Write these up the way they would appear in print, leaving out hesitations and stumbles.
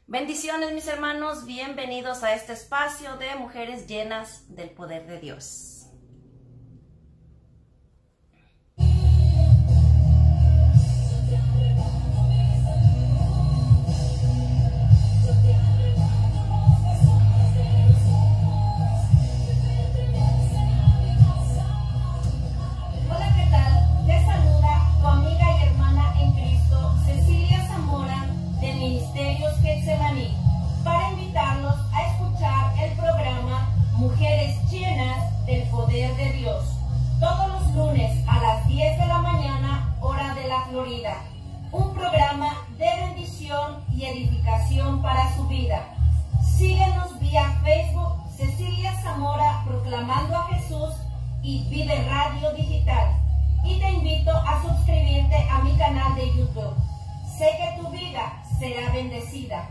Bendiciones, mis hermanos, bienvenidos a este espacio de mujeres llenas del poder de Dios. Hola, ¿qué tal? Te saluda tu amiga y hermana en Cristo, Cecilia Zamora, de Ministerios Getsemaní, para invitarlos a escuchar el programa Mujeres Llenas del Poder de Dios, todos los lunes a las 10 de la mañana, hora de la Florida. Un programa de bendición y edificación para su vida. Síguenos vía Facebook, Cecilia Zamora Proclamando a Jesús y Vive Radio Digital. Y te invito a suscribirte a mi canal de YouTube. Sé que tu vida será bendecida.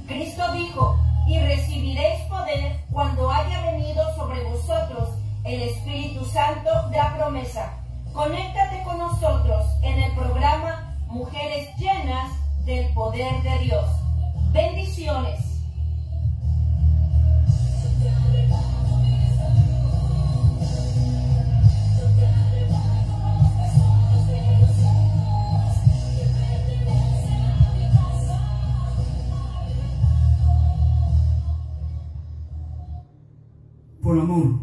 Cristo dijo, y recibiréis poder cuando haya venido sobre vosotros el Espíritu Santo de la promesa. Conéctate con nosotros en el programa Mujeres Llenas del Poder de Dios. Bendiciones. Por amor.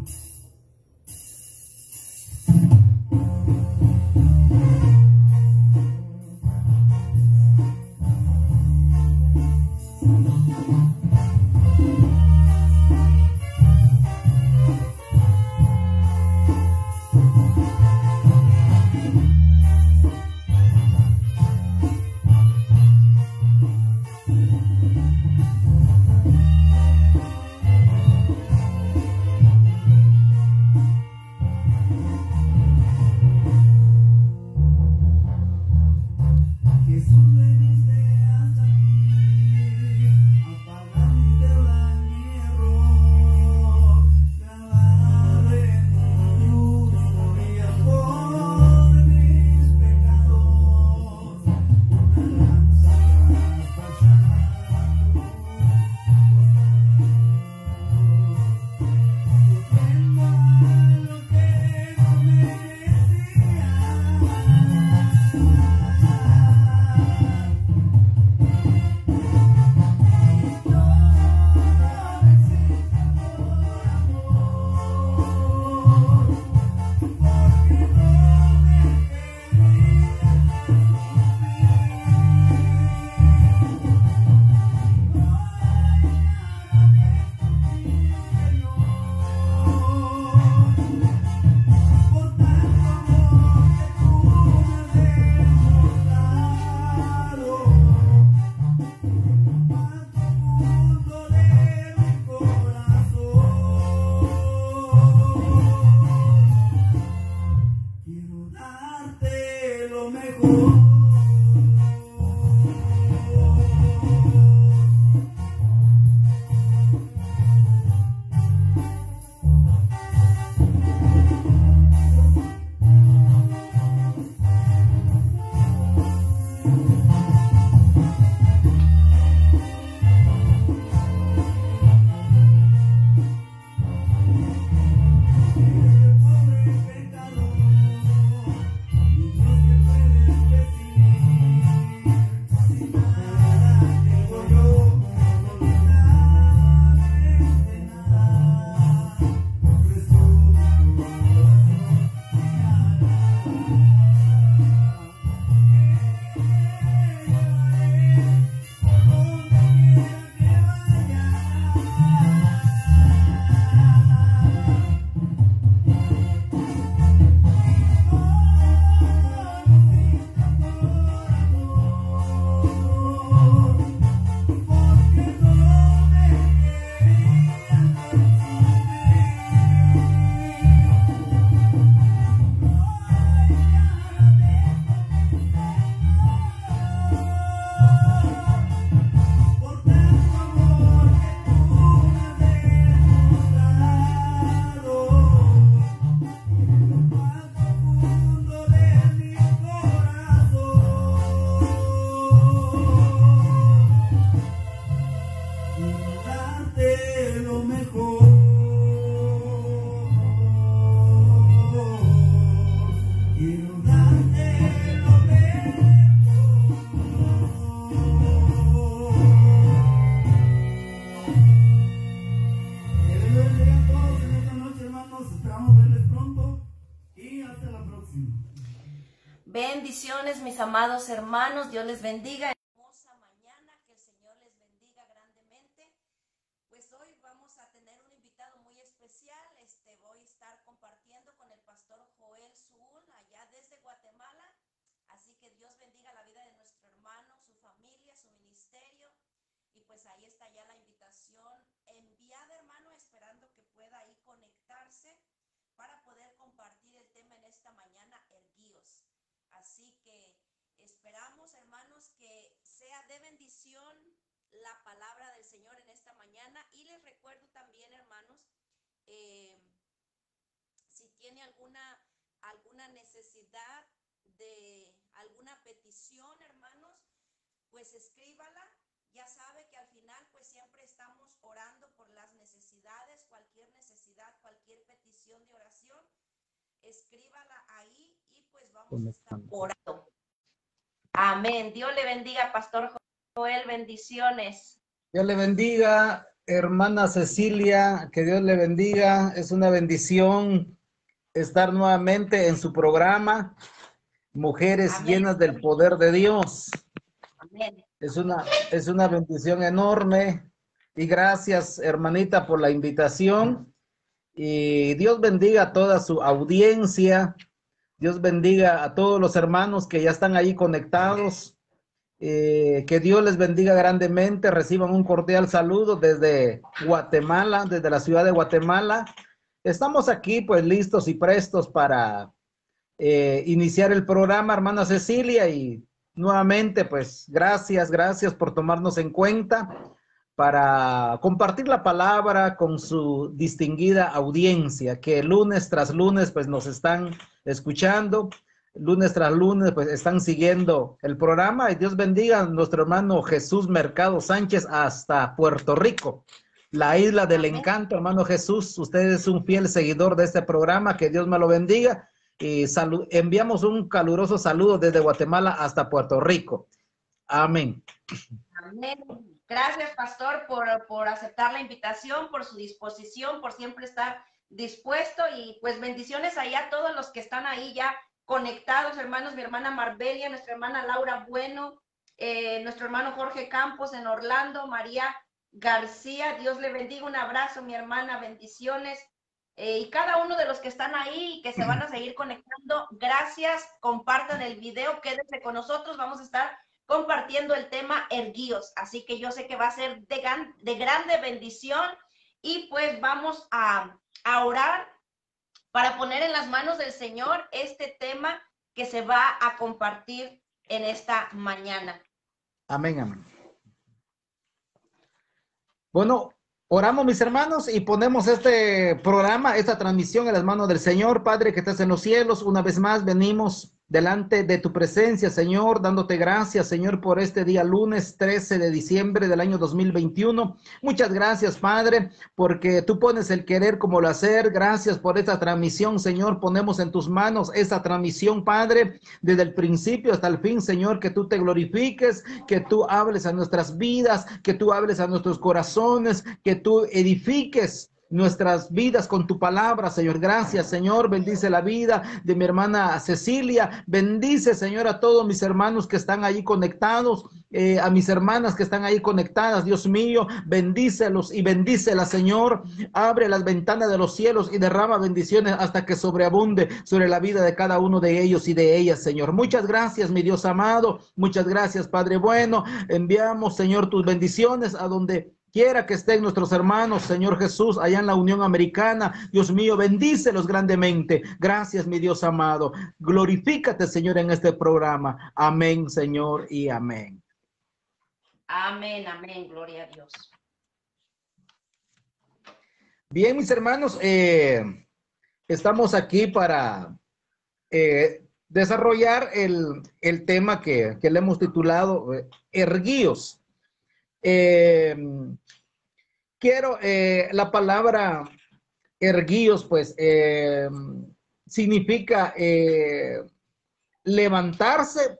Bendiciones, mis amados hermanos, Dios les bendiga. Hermosa mañana, que el Señor les bendiga grandemente. Pues hoy vamos a tener un invitado muy especial. Voy a estar compartiendo con el pastor Joel Zuul, allá desde Guatemala. Así que Dios bendiga la vida de nuestro hermano, su familia, su ministerio. Y pues ahí está ya la invitación enviada, hermano, esperando que pueda ahí conectarse para poder compartir el tema en esta mañana, erguíos. Así que esperamos, hermanos, que sea de bendición la palabra del Señor en esta mañana. Y les recuerdo también, hermanos, si tiene alguna necesidad de alguna petición, hermanos, pues escríbala. Ya sabe que al final pues siempre estamos orando por las necesidades, cualquier necesidad, cualquier petición de oración, escríbala ahí y pues vamos a estar orando. Amén. Dios le bendiga, Pastor Joel, bendiciones. Dios le bendiga, hermana Cecilia, que Dios le bendiga. Es una bendición estar nuevamente en su programa, Mujeres Amén. Llenas del Poder de Dios. Amén. Es una bendición enorme y gracias, hermanita, por la invitación. Y Dios bendiga a toda su audiencia. Dios bendiga a todos los hermanos que ya están ahí conectados. Que Dios les bendiga grandemente. Reciban un cordial saludo desde Guatemala, desde la ciudad de Guatemala. Estamos aquí pues listos y prestos para iniciar el programa, hermana Cecilia, y nuevamente pues gracias por tomarnos en cuenta para compartir la palabra con su distinguida audiencia que lunes tras lunes pues nos están escuchando, lunes tras lunes pues están siguiendo el programa. Y Dios bendiga a nuestro hermano Jesús Mercado Sánchez hasta Puerto Rico, la isla del encanto. Hermano Jesús, usted es un fiel seguidor de este programa, que Dios me lo bendiga. Y enviamos un caluroso saludo desde Guatemala hasta Puerto Rico. Amén. Amén. Gracias, pastor, por aceptar la invitación, por su disposición, por siempre estar dispuesto. Y pues bendiciones allá a todos los que están ahí ya conectados, hermanos, mi hermana Marbelia, nuestra hermana Laura Bueno, nuestro hermano Jorge Campos en Orlando, María García, Dios le bendiga, un abrazo, mi hermana, bendiciones. Y cada uno de los que están ahí y que se van a seguir conectando, gracias, compartan el video, quédense con nosotros, vamos a estar compartiendo el tema erguíos, así que yo sé que va a ser de grande bendición. Y pues vamos a orar para poner en las manos del Señor este tema que se va a compartir en esta mañana. Amén, amén. Bueno, oramos, mis hermanos, y ponemos este programa, esta transmisión en las manos del Señor. Padre que estás en los cielos, una vez más venimos delante de tu presencia, Señor, dándote gracias, Señor, por este día lunes 13 de diciembre del año 2021. Muchas gracias, Padre, porque tú pones el querer como el hacer. Gracias por esta transmisión, Señor. Ponemos en tus manos esta transmisión, Padre, desde el principio hasta el fin, Señor, que tú te glorifiques, que tú hables a nuestras vidas, que tú hables a nuestros corazones, que tú edifiques nuestras vidas con tu palabra, Señor. Gracias, Señor. Bendice la vida de mi hermana Cecilia. Bendice, Señor, a todos mis hermanos que están ahí conectados, a mis hermanas que están ahí conectadas. Dios mío, bendícelos y bendícelas, Señor. Abre las ventanas de los cielos y derrama bendiciones hasta que sobreabunde sobre la vida de cada uno de ellos y de ellas, Señor. Muchas gracias, mi Dios amado. Muchas gracias, Padre bueno. Enviamos, Señor, tus bendiciones a donde quiera que estén nuestros hermanos, Señor Jesús, allá en la Unión Americana. Dios mío, bendícelos grandemente. Gracias, mi Dios amado. Glorifícate, Señor, en este programa. Amén, Señor, y amén. Amén, amén. Gloria a Dios. Bien, mis hermanos, estamos aquí para desarrollar el tema que le hemos titulado erguíos. La palabra erguíos, pues, significa levantarse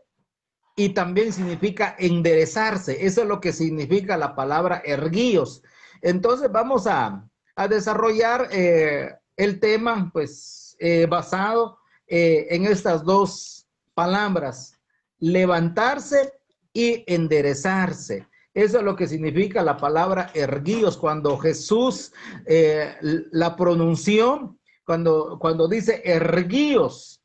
y también significa enderezarse. Eso es lo que significa la palabra erguíos. Entonces vamos a desarrollar el tema, pues, basado en estas dos palabras, levantarse y enderezarse. Eso es lo que significa la palabra erguíos. Cuando Jesús la pronunció, cuando dice erguíos,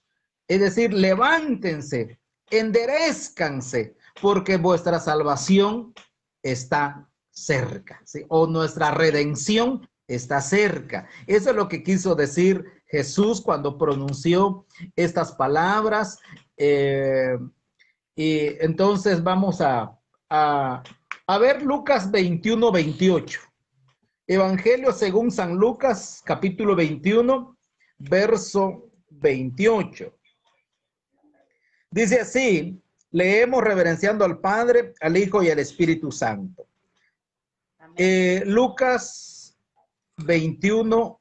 es decir, levántense, enderezcanse, porque vuestra salvación está cerca, ¿sí? O nuestra redención está cerca. Eso es lo que quiso decir Jesús cuando pronunció estas palabras. Y entonces vamos a ver Lucas 21, 28. Evangelio según San Lucas, capítulo 21, verso 28. Dice así, leemos reverenciando al Padre, al Hijo y al Espíritu Santo. Lucas 21,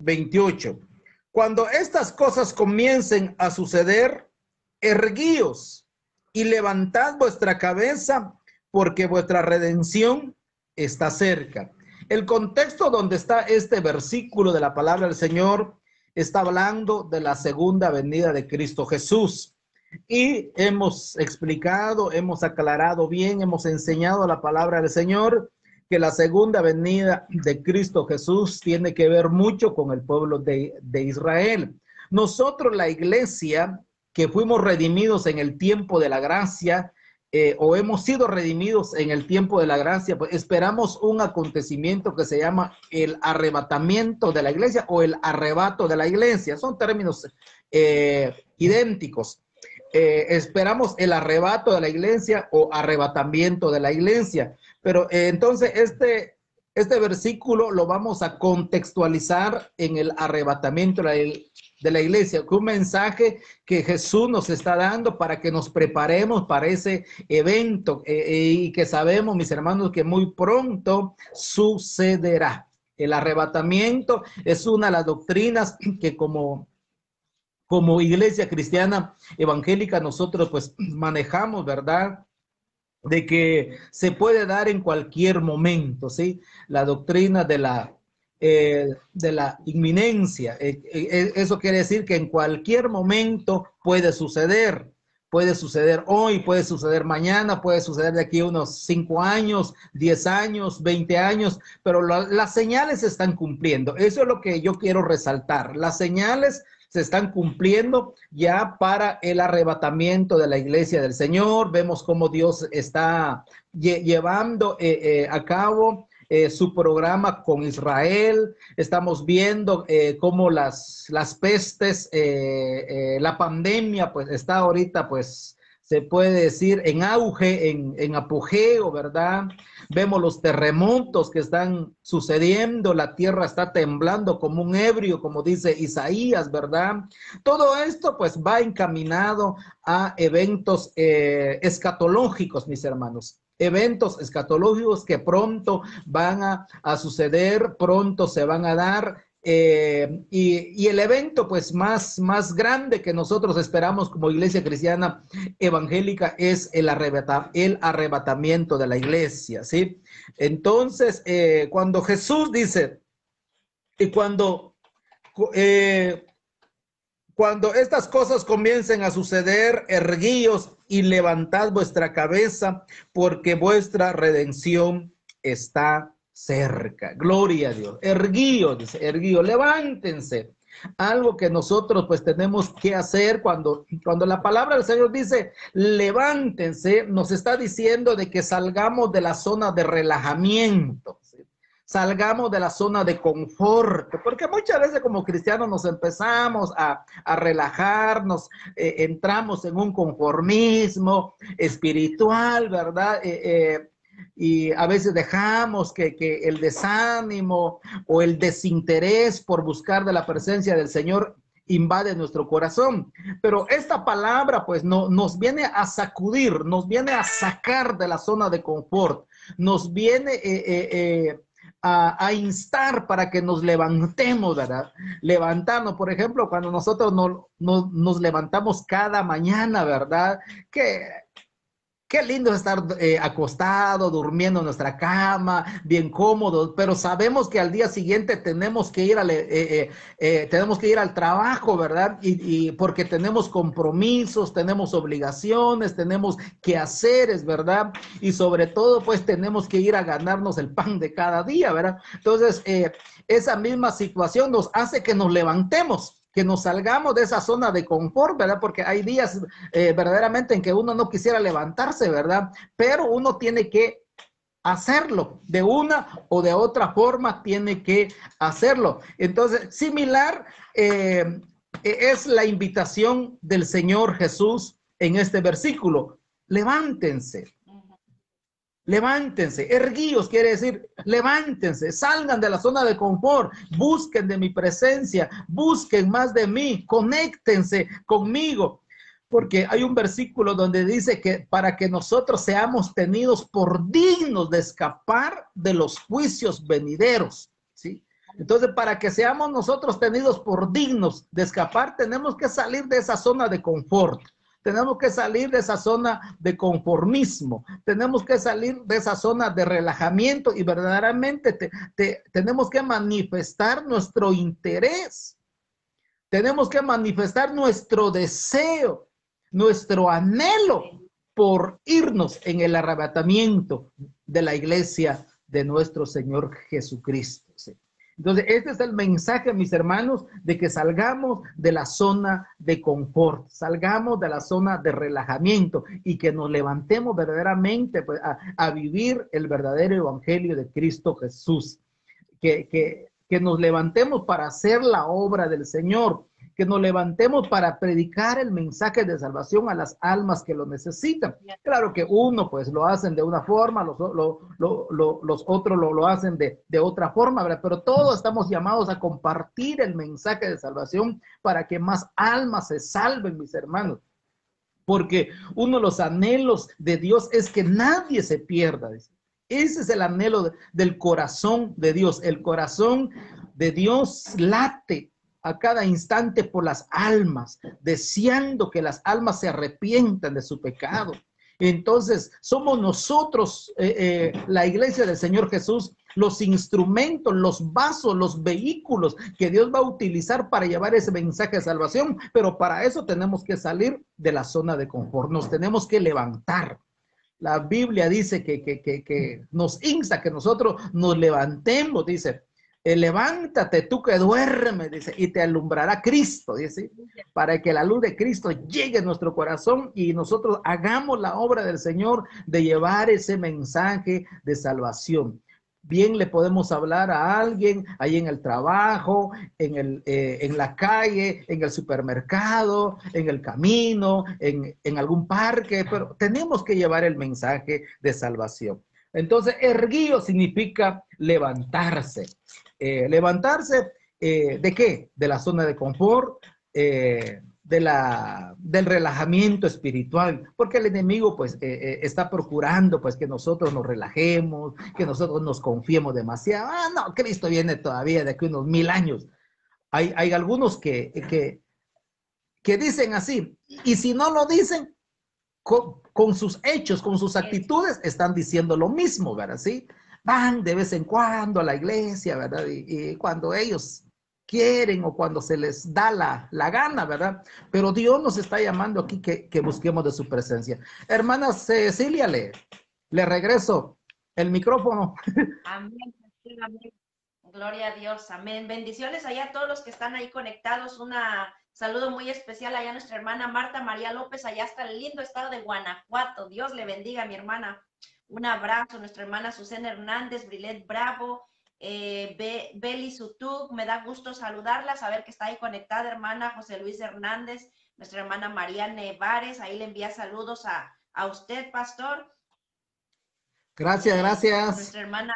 28. Cuando estas cosas comiencen a suceder, erguíos y levantad vuestra cabeza, porque vuestra redención está cerca. El contexto donde está este versículo de la palabra del Señor está hablando de la segunda venida de Cristo Jesús. Y hemos explicado, hemos aclarado bien, hemos enseñado la palabra del Señor, que la segunda venida de Cristo Jesús tiene que ver mucho con el pueblo de Israel. Nosotros, la iglesia, que fuimos redimidos en el tiempo de la gracia, o hemos sido redimidos en el tiempo de la gracia, pues esperamos un acontecimiento que se llama el arrebatamiento de la iglesia o el arrebato de la iglesia. Son términos idénticos. Esperamos el arrebato de la iglesia o arrebatamiento de la iglesia. Pero entonces este versículo lo vamos a contextualizar en el arrebatamiento de la iglesia, que un mensaje que Jesús nos está dando para que nos preparemos para ese evento y que sabemos, mis hermanos, que muy pronto sucederá. El arrebatamiento es una de las doctrinas que como iglesia cristiana evangélica nosotros pues manejamos, ¿verdad? De que se puede dar en cualquier momento, ¿sí? La doctrina de la inminencia. Eso quiere decir que en cualquier momento puede suceder. Puede suceder hoy, puede suceder mañana, puede suceder de aquí a unos 5 años, 10 años, 20 años, pero las señales se están cumpliendo. Eso es lo que yo quiero resaltar. Las señales se están cumpliendo ya para el arrebatamiento de la iglesia del Señor. Vemos cómo Dios está llevando a cabo su programa con Israel. Estamos viendo cómo las pestes, la pandemia, pues está ahorita, pues se puede decir en auge, en apogeo, ¿verdad? Vemos los terremotos que están sucediendo, la tierra está temblando como un ebrio, como dice Isaías, ¿verdad? Todo esto pues va encaminado a eventos escatológicos, mis hermanos. Eventos escatológicos que pronto van a suceder, pronto se van a dar. Y el evento pues más grande que nosotros esperamos como iglesia cristiana evangélica es el arrebatamiento de la iglesia, ¿sí? Entonces, cuando Jesús dice, y cuando estas cosas comiencen a suceder, erguíos y levantad vuestra cabeza, porque vuestra redención está cerca. Gloria a Dios. Erguíos, dice, erguíos, levántense. Algo que nosotros pues tenemos que hacer cuando la palabra del Señor dice levántense, nos está diciendo de que salgamos de la zona de relajamiento, ¿sí? Salgamos de la zona de confort, porque muchas veces como cristianos nos empezamos a relajarnos, entramos en un conformismo espiritual, ¿verdad? Y a veces dejamos que el desánimo o el desinterés por buscar de la presencia del Señor invade nuestro corazón. Pero esta palabra pues nos viene a sacudir, nos viene a sacar de la zona de confort, nos viene a instar para que nos levantemos, ¿verdad? Levantarnos, por ejemplo, cuando nosotros nos levantamos cada mañana, ¿verdad? Que Qué lindo estar acostado, durmiendo en nuestra cama, bien cómodos, pero sabemos que al día siguiente tenemos que ir al trabajo, ¿verdad? Y porque tenemos compromisos, tenemos obligaciones, tenemos quehaceres, ¿verdad? Y sobre todo, pues tenemos que ir a ganarnos el pan de cada día, ¿verdad? Entonces, esa misma situación nos hace que nos levantemos, que nos salgamos de esa zona de confort, ¿verdad? Porque hay días verdaderamente en que uno no quisiera levantarse, ¿verdad? Pero uno tiene que hacerlo, de una o de otra forma tiene que hacerlo. Entonces, similar es la invitación del Señor Jesús en este versículo. Levántense. Levántense, erguíos quiere decir, levántense, salgan de la zona de confort, busquen de mi presencia, busquen más de mí, conéctense conmigo. Porque hay un versículo donde dice que para que nosotros seamos tenidos por dignos de escapar de los juicios venideros, ¿sí? Entonces, para que seamos nosotros tenidos por dignos de escapar, tenemos que salir de esa zona de confort. Tenemos que salir de esa zona de conformismo, tenemos que salir de esa zona de relajamiento y verdaderamente tenemos que manifestar nuestro interés, tenemos que manifestar nuestro deseo, nuestro anhelo por irnos en el arrebatamiento de la iglesia de nuestro Señor Jesucristo. ¿Sí? Entonces, este es el mensaje, mis hermanos, de que salgamos de la zona de confort, salgamos de la zona de relajamiento y que nos levantemos verdaderamente pues, a vivir el verdadero evangelio de Cristo Jesús. Que nos levantemos para hacer la obra del Señor, que nos levantemos para predicar el mensaje de salvación a las almas que lo necesitan. Claro que uno pues lo hacen de una forma, los otros lo hacen de otra forma, ¿verdad? Pero todos estamos llamados a compartir el mensaje de salvación para que más almas se salven, mis hermanos. Porque uno de los anhelos de Dios es que nadie se pierda. Ese es el anhelo del corazón de Dios. El corazón de Dios late a cada instante por las almas, deseando que las almas se arrepientan de su pecado. Entonces, somos nosotros, la iglesia del Señor Jesús, los instrumentos, los vasos, los vehículos que Dios va a utilizar para llevar ese mensaje de salvación, pero para eso tenemos que salir de la zona de confort, nos tenemos que levantar. La Biblia dice que nos insta que nosotros nos levantemos, dice, levántate tú que duermes, dice, y te alumbrará Cristo, dice, para que la luz de Cristo llegue a nuestro corazón y nosotros hagamos la obra del Señor de llevar ese mensaje de salvación. Bien le podemos hablar a alguien ahí en el trabajo, en la calle, en el supermercado, en el camino, en algún parque, pero tenemos que llevar el mensaje de salvación. Entonces, erguío significa levantarse. ¿Levantarse de qué? De la zona de confort, del relajamiento espiritual, porque el enemigo pues está procurando pues que nosotros nos relajemos, que nosotros nos confiemos demasiado. Ah, no, Cristo viene todavía de aquí unos 1000 años. Hay algunos que dicen así, y si no lo dicen, con sus hechos, con sus actitudes, están diciendo lo mismo, ¿verdad? ¿Sí? Van de vez en cuando a la iglesia, ¿verdad? Y cuando ellos quieren o cuando se les da la gana, ¿verdad? Pero Dios nos está llamando aquí que busquemos de su presencia. Hermana Cecilia, le regreso el micrófono. Amén. Amén. Gloria a Dios. Amén. Bendiciones allá a todos los que están ahí conectados. Un saludo muy especial allá a nuestra hermana Marta María López, allá hasta el lindo estado de Guanajuato. Dios le bendiga, mi hermana. Un abrazo. Nuestra hermana Susana Hernández, Brilet Bravo, Beli Sutug, me da gusto saludarla, saber que está ahí conectada, hermana José Luis Hernández, nuestra hermana María Nevares, ahí le envía saludos a usted, pastor. Gracias, gracias. Nuestra hermana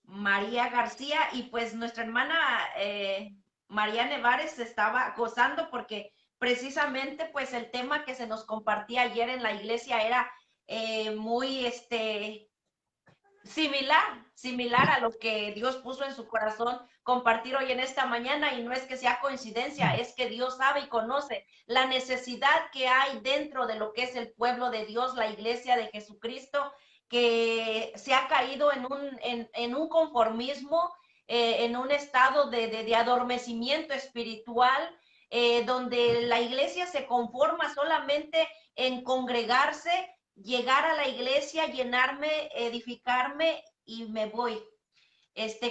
María García, y pues nuestra hermana María Nevares se estaba gozando porque precisamente pues el tema que se nos compartía ayer en la iglesia era muy similar a lo que Dios puso en su corazón compartir hoy en esta mañana, y no es que sea coincidencia, es que Dios sabe y conoce la necesidad que hay dentro de lo que es el pueblo de Dios, la iglesia de Jesucristo, que se ha caído en un conformismo, en un estado de adormecimiento espiritual, donde la iglesia se conforma solamente en congregarse, llegar a la iglesia, llenarme, edificarme y me voy.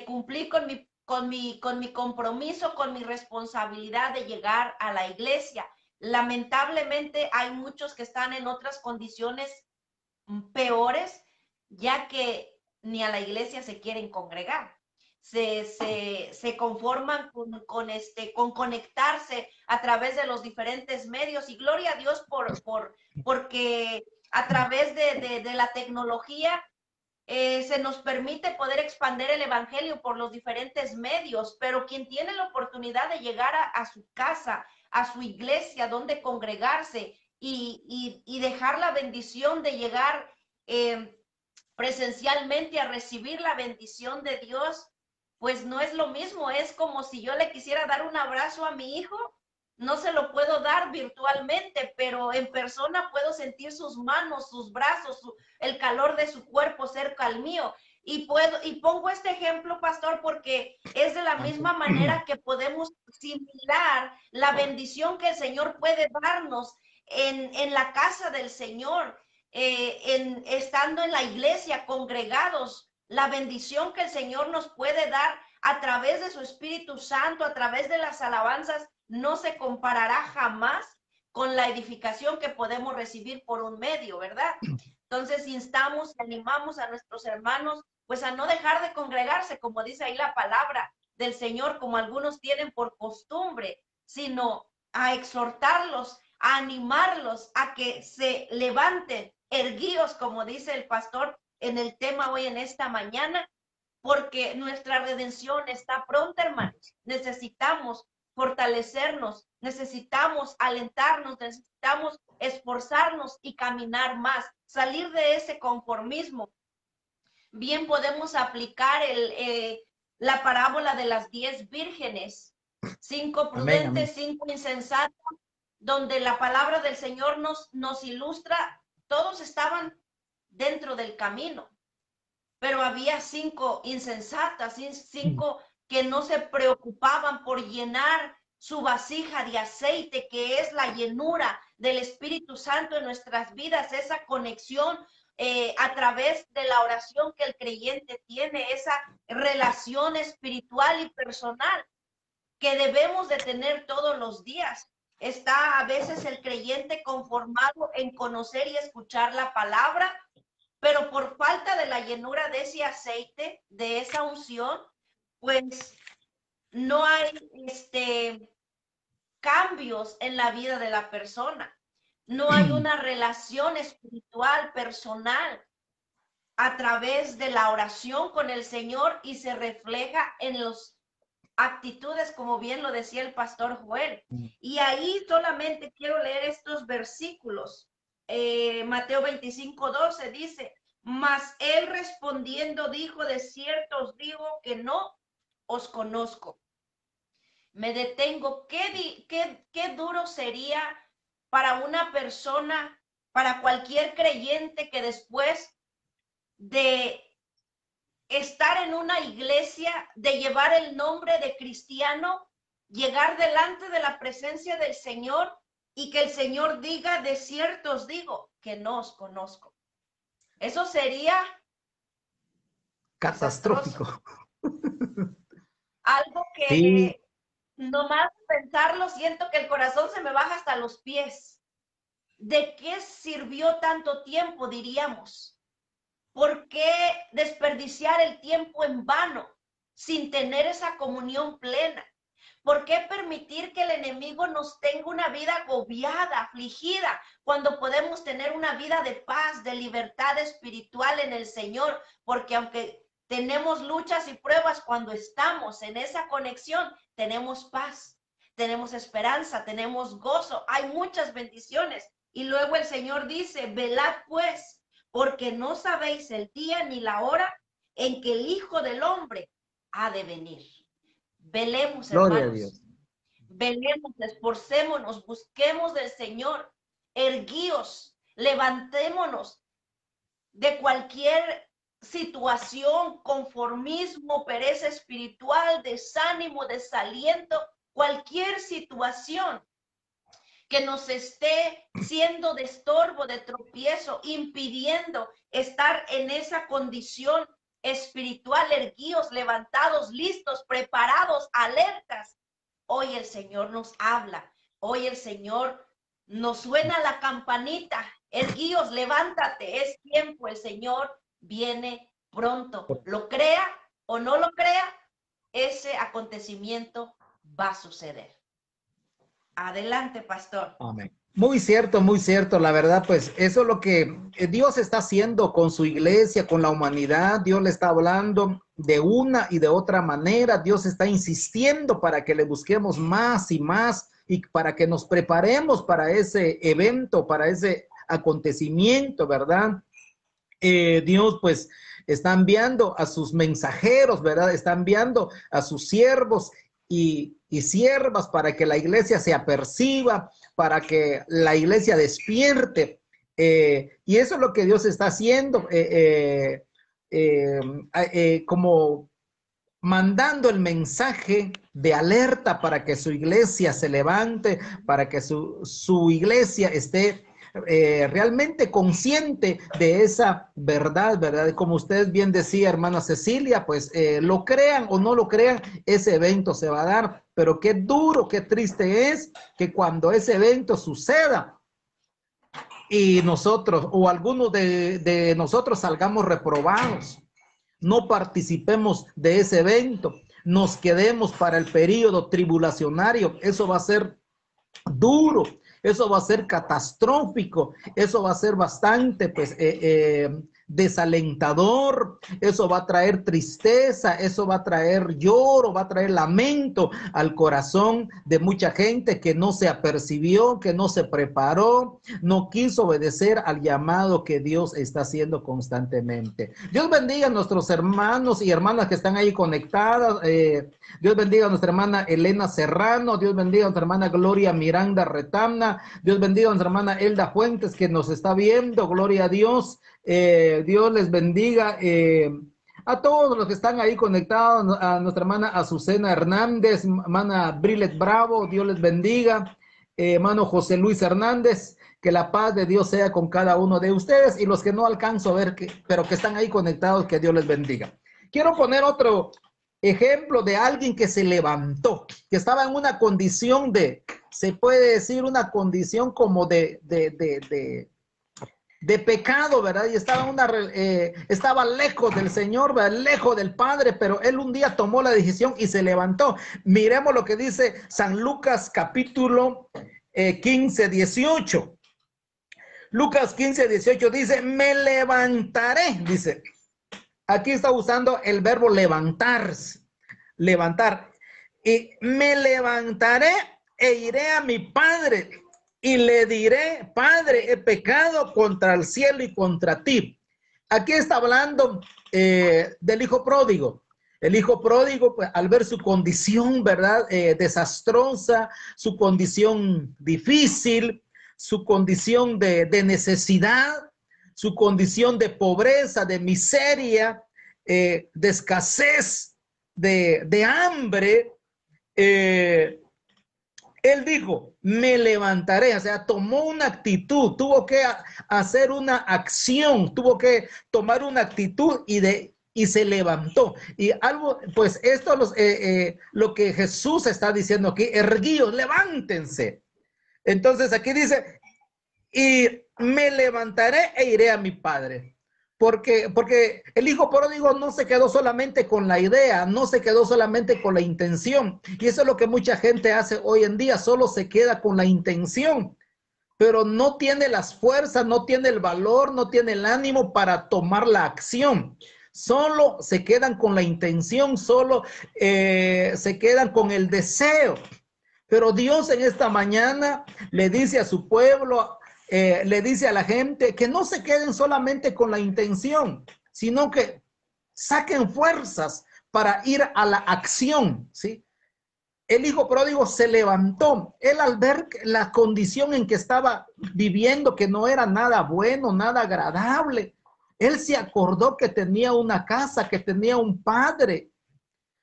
Cumplí con mi compromiso, con mi responsabilidad de llegar a la iglesia. Lamentablemente hay muchos que están en otras condiciones peores, ya que ni a la iglesia se quieren congregar. Se conforman con conectarse a través de los diferentes medios, y gloria a Dios porque a través de la tecnología se nos permite poder expandir el evangelio por los diferentes medios, pero quien tiene la oportunidad de llegar a su casa, a su iglesia, donde congregarse y dejar la bendición de llegar presencialmente a recibir la bendición de Dios, pues no es lo mismo. Es como si yo le quisiera dar un abrazo a mi hijo, no se lo puedo dar virtualmente, pero en persona puedo sentir sus manos, sus brazos, el calor de su cuerpo cerca al mío. Y pongo este ejemplo, pastor, porque es de la misma manera que podemos similar la bendición que el Señor puede darnos en la casa del Señor, estando en la iglesia, congregados, la bendición que el Señor nos puede dar a través de su Espíritu Santo, a través de las alabanzas, no se comparará jamás con la edificación que podemos recibir por un medio, ¿verdad? Entonces instamos y animamos a nuestros hermanos pues a no dejar de congregarse, como dice ahí la palabra del Señor, como algunos tienen por costumbre, sino a exhortarlos, a animarlos a que se levanten, erguidos, como dice el pastor en el tema hoy en esta mañana, porque nuestra redención está pronta, hermanos. Necesitamos fortalecernos, necesitamos alentarnos, necesitamos esforzarnos y caminar más, salir de ese conformismo. Bien podemos aplicar la parábola de las 10 vírgenes, 5 prudentes, 5 insensatas, donde la palabra del Señor nos ilustra. Todos estaban dentro del camino, pero había 5 insensatas, 5 que no se preocupaban por llenar su vasija de aceite, que es la llenura del Espíritu Santo en nuestras vidas, esa conexión a través de la oración que el creyente tiene, esa relación espiritual y personal que debemos de tener todos los días. Está a veces el creyente conformado en conocer y escuchar la palabra, pero por falta de la llenura de ese aceite, de esa unción, pues no hay cambios en la vida de la persona. No hay una relación espiritual, personal, a través de la oración con el Señor, y se refleja en las actitudes, como bien lo decía el pastor Joel. Y ahí solamente quiero leer estos versículos. Mateo 25:12 dice: mas él respondiendo dijo, de cierto os digo que no os conozco. Me detengo. ¿Qué duro sería para una persona, para cualquier creyente, que después de estar en una iglesia, de llevar el nombre de cristiano, llegar delante de la presencia del Señor y que el Señor diga, de cierto os digo que no os conozco? Eso sería catastrófico. Algo que sí, nomás pensarlo, siento que el corazón se me baja hasta los pies. ¿De qué sirvió tanto tiempo, diríamos? ¿Por qué desperdiciar el tiempo en vano sin tener esa comunión plena? ¿Por qué permitir que el enemigo nos tenga una vida agobiada, afligida, cuando podemos tener una vida de paz, de libertad espiritual en el Señor? Porque aunque tenemos luchas y pruebas, cuando estamos en esa conexión, tenemos paz, tenemos esperanza, tenemos gozo, hay muchas bendiciones. Y luego el Señor dice, velad pues, porque no sabéis el día ni la hora en que el Hijo del Hombre ha de venir. Velemos, Gloria a hermanos. Dios. Velemos, esforcémonos, busquemos del Señor, erguíos, levantémonos de cualquier situación, conformismo, pereza espiritual, desánimo, desaliento, cualquier situación que nos esté siendo de estorbo, de tropiezo, impidiendo estar en esa condición espiritual, erguíos, levantados, listos, preparados, alertas. Hoy el Señor nos habla, hoy el Señor nos suena la campanita. Erguíos, levántate, es tiempo, el Señor viene pronto. Lo crea o no lo crea, ese acontecimiento va a suceder. Adelante, pastor. Amén. Muy cierto, la verdad, pues eso es lo que Dios está haciendo con su iglesia, con la humanidad. Dios le está hablando de una y de otra manera. Dios está insistiendo para que le busquemos más y más y para que nos preparemos para ese evento, para ese acontecimiento, ¿verdad? Dios pues está enviando a sus mensajeros, ¿verdad? Está enviando a sus siervos y siervas para que la iglesia se aperciba, para que la iglesia despierte. Y eso es lo que Dios está haciendo, como mandando el mensaje de alerta para que su iglesia se levante, para que su iglesia esté realmente consciente de esa verdad, ¿verdad? Como usted bien decía, hermana Cecilia, pues lo crean o no lo crean, ese evento se va a dar, pero qué duro, qué triste es que cuando ese evento suceda y nosotros o algunos de nosotros salgamos reprobados, no participemos de ese evento, nos quedemos para el periodo tribulacionario, eso va a ser duro. Eso va a ser catastrófico, eso va a ser bastante pues, desalentador, eso va a traer tristeza, eso va a traer lloro, va a traer lamento al corazón de mucha gente que no se apercibió, que no se preparó, no quiso obedecer al llamado que Dios está haciendo constantemente. Dios bendiga a nuestros hermanos y hermanas que están ahí conectadas. Dios bendiga a nuestra hermana Elena Serrano, Dios bendiga a nuestra hermana Gloria Miranda Retamna, Dios bendiga a nuestra hermana Elda Fuentes que nos está viendo, gloria a Dios. Dios les bendiga a todos los que están ahí conectados, a nuestra hermana Azucena Hernández, hermana Brillet Bravo, Dios les bendiga, hermano José Luis Hernández, que la paz de Dios sea con cada uno de ustedes y los que no alcanzo a ver, pero que están ahí conectados, que Dios les bendiga. Quiero poner otro ejemplo de alguien que se levantó, que estaba en una condición se puede decir una condición como de pecado, ¿verdad? Y estaba lejos del Señor, ¿verdad? Lejos del Padre, pero él un día tomó la decisión y se levantó. Miremos lo que dice San Lucas capítulo 15, 18. Lucas 15, 18 dice, me levantaré, dice. Aquí está usando el verbo levantarse, levantar. Y me levantaré e iré a mi Padre y le diré, Padre, he pecado contra el cielo y contra ti. Aquí está hablando del hijo pródigo. El hijo pródigo, pues, al ver su condición, ¿verdad? Desastrosa, su condición difícil, su condición de necesidad, su condición de pobreza, de miseria, de escasez, de hambre, él dijo, me levantaré, o sea, tomó una actitud, tuvo que hacer una acción, tuvo que tomar una actitud y se levantó. Y algo, pues esto es lo que Jesús está diciendo aquí, erguíos, levántense. Entonces aquí dice, y me levantaré e iré a mi Padre. Porque el hijo pródigo no se quedó solamente con la idea, no se quedó solamente con la intención. Y eso es lo que mucha gente hace hoy en día, solo se queda con la intención, pero no tiene las fuerzas, no tiene el valor, no tiene el ánimo para tomar la acción. Solo se quedan con la intención, solo se quedan con el deseo. Pero Dios en esta mañana le dice a su pueblo, le dice a la gente que no se queden solamente con la intención, sino que saquen fuerzas para ir a la acción, ¿sí? El hijo pródigo se levantó. Él, al ver la condición en que estaba viviendo, que no era nada bueno, nada agradable, él se acordó que tenía una casa, que tenía un padre,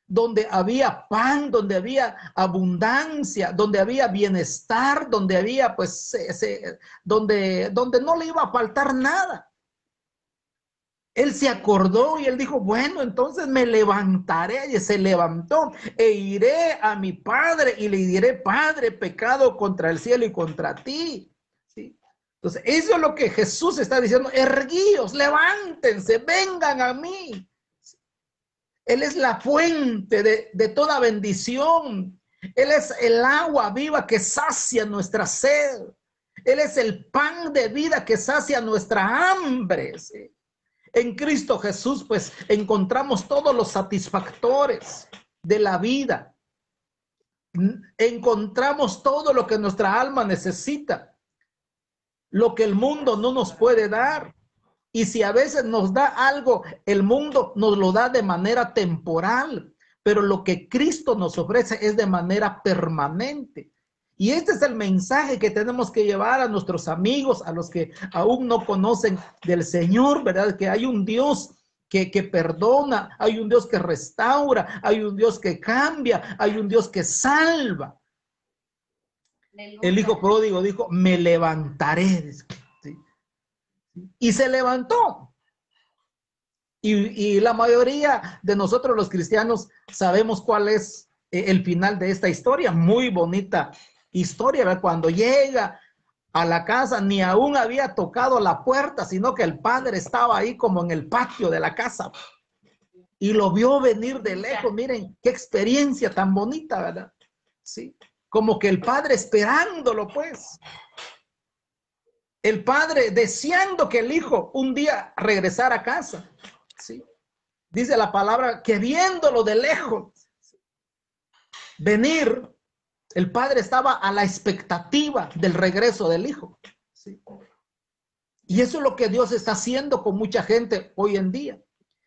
donde había pan, donde había abundancia, donde había bienestar, donde había, pues, donde no le iba a faltar nada. Él se acordó y él dijo, bueno, entonces me levantaré. Y se levantó e iré a mi padre y le diré, Padre, pecado contra el cielo y contra ti. ¿Sí? Entonces, eso es lo que Jesús está diciendo. Erguíos, levántense, vengan a mí. Él es la fuente de toda bendición. Él es el agua viva que sacia nuestra sed. Él es el pan de vida que sacia nuestra hambre. ¿Sí? En Cristo Jesús, pues, encontramos todos los satisfactores de la vida. Encontramos todo lo que nuestra alma necesita, lo que el mundo no nos puede dar. Y si a veces nos da algo, el mundo nos lo da de manera temporal, pero lo que Cristo nos ofrece es de manera permanente. Y este es el mensaje que tenemos que llevar a nuestros amigos, a los que aún no conocen del Señor, ¿verdad? Que hay un Dios que perdona, hay un Dios que restaura, hay un Dios que cambia, hay un Dios que salva. El hijo pródigo dijo, me levantaré. ¿Sí? Y se levantó. Y la mayoría de nosotros los cristianos sabemos cuál es el final de esta historia, muy bonita historia, ¿verdad? Cuando llega a la casa, ni aún había tocado la puerta, sino que el padre estaba ahí como en el patio de la casa y lo vio venir de lejos. Miren qué experiencia tan bonita, ¿verdad? Sí, como que el padre esperándolo, pues. El padre deseando que el hijo un día regresara a casa. Sí. Dice la palabra que viéndolo de lejos venir, el padre estaba a la expectativa del regreso del hijo. ¿Sí? Y eso es lo que Dios está haciendo con mucha gente hoy en día.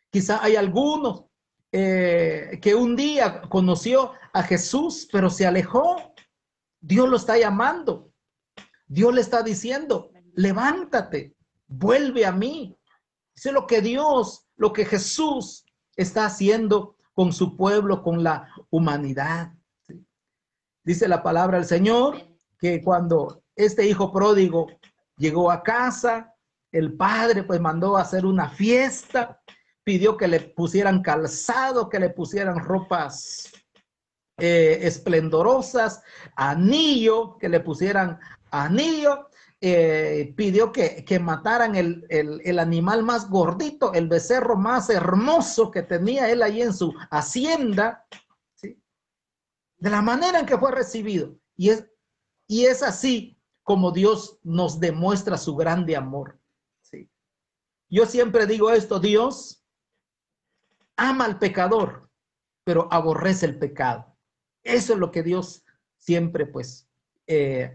Quizá hay algunos que un día conoció a Jesús, pero se alejó. Dios lo está llamando. Dios le está diciendo, levántate, vuelve a mí. Eso es lo que Dios, lo que Jesús está haciendo con su pueblo, con la humanidad. Dice la palabra del Señor que cuando este hijo pródigo llegó a casa, el padre pues mandó a hacer una fiesta, pidió que le pusieran calzado, que le pusieran ropas esplendorosas, anillo, que le pusieran anillo, pidió que mataran el animal más gordito, el becerro más hermoso que tenía él ahí en su hacienda. De la manera en que fue recibido. Y es así como Dios nos demuestra su grande amor. ¿Sí? Yo siempre digo esto, Dios ama al pecador, pero aborrece el pecado. Eso es lo que Dios siempre pues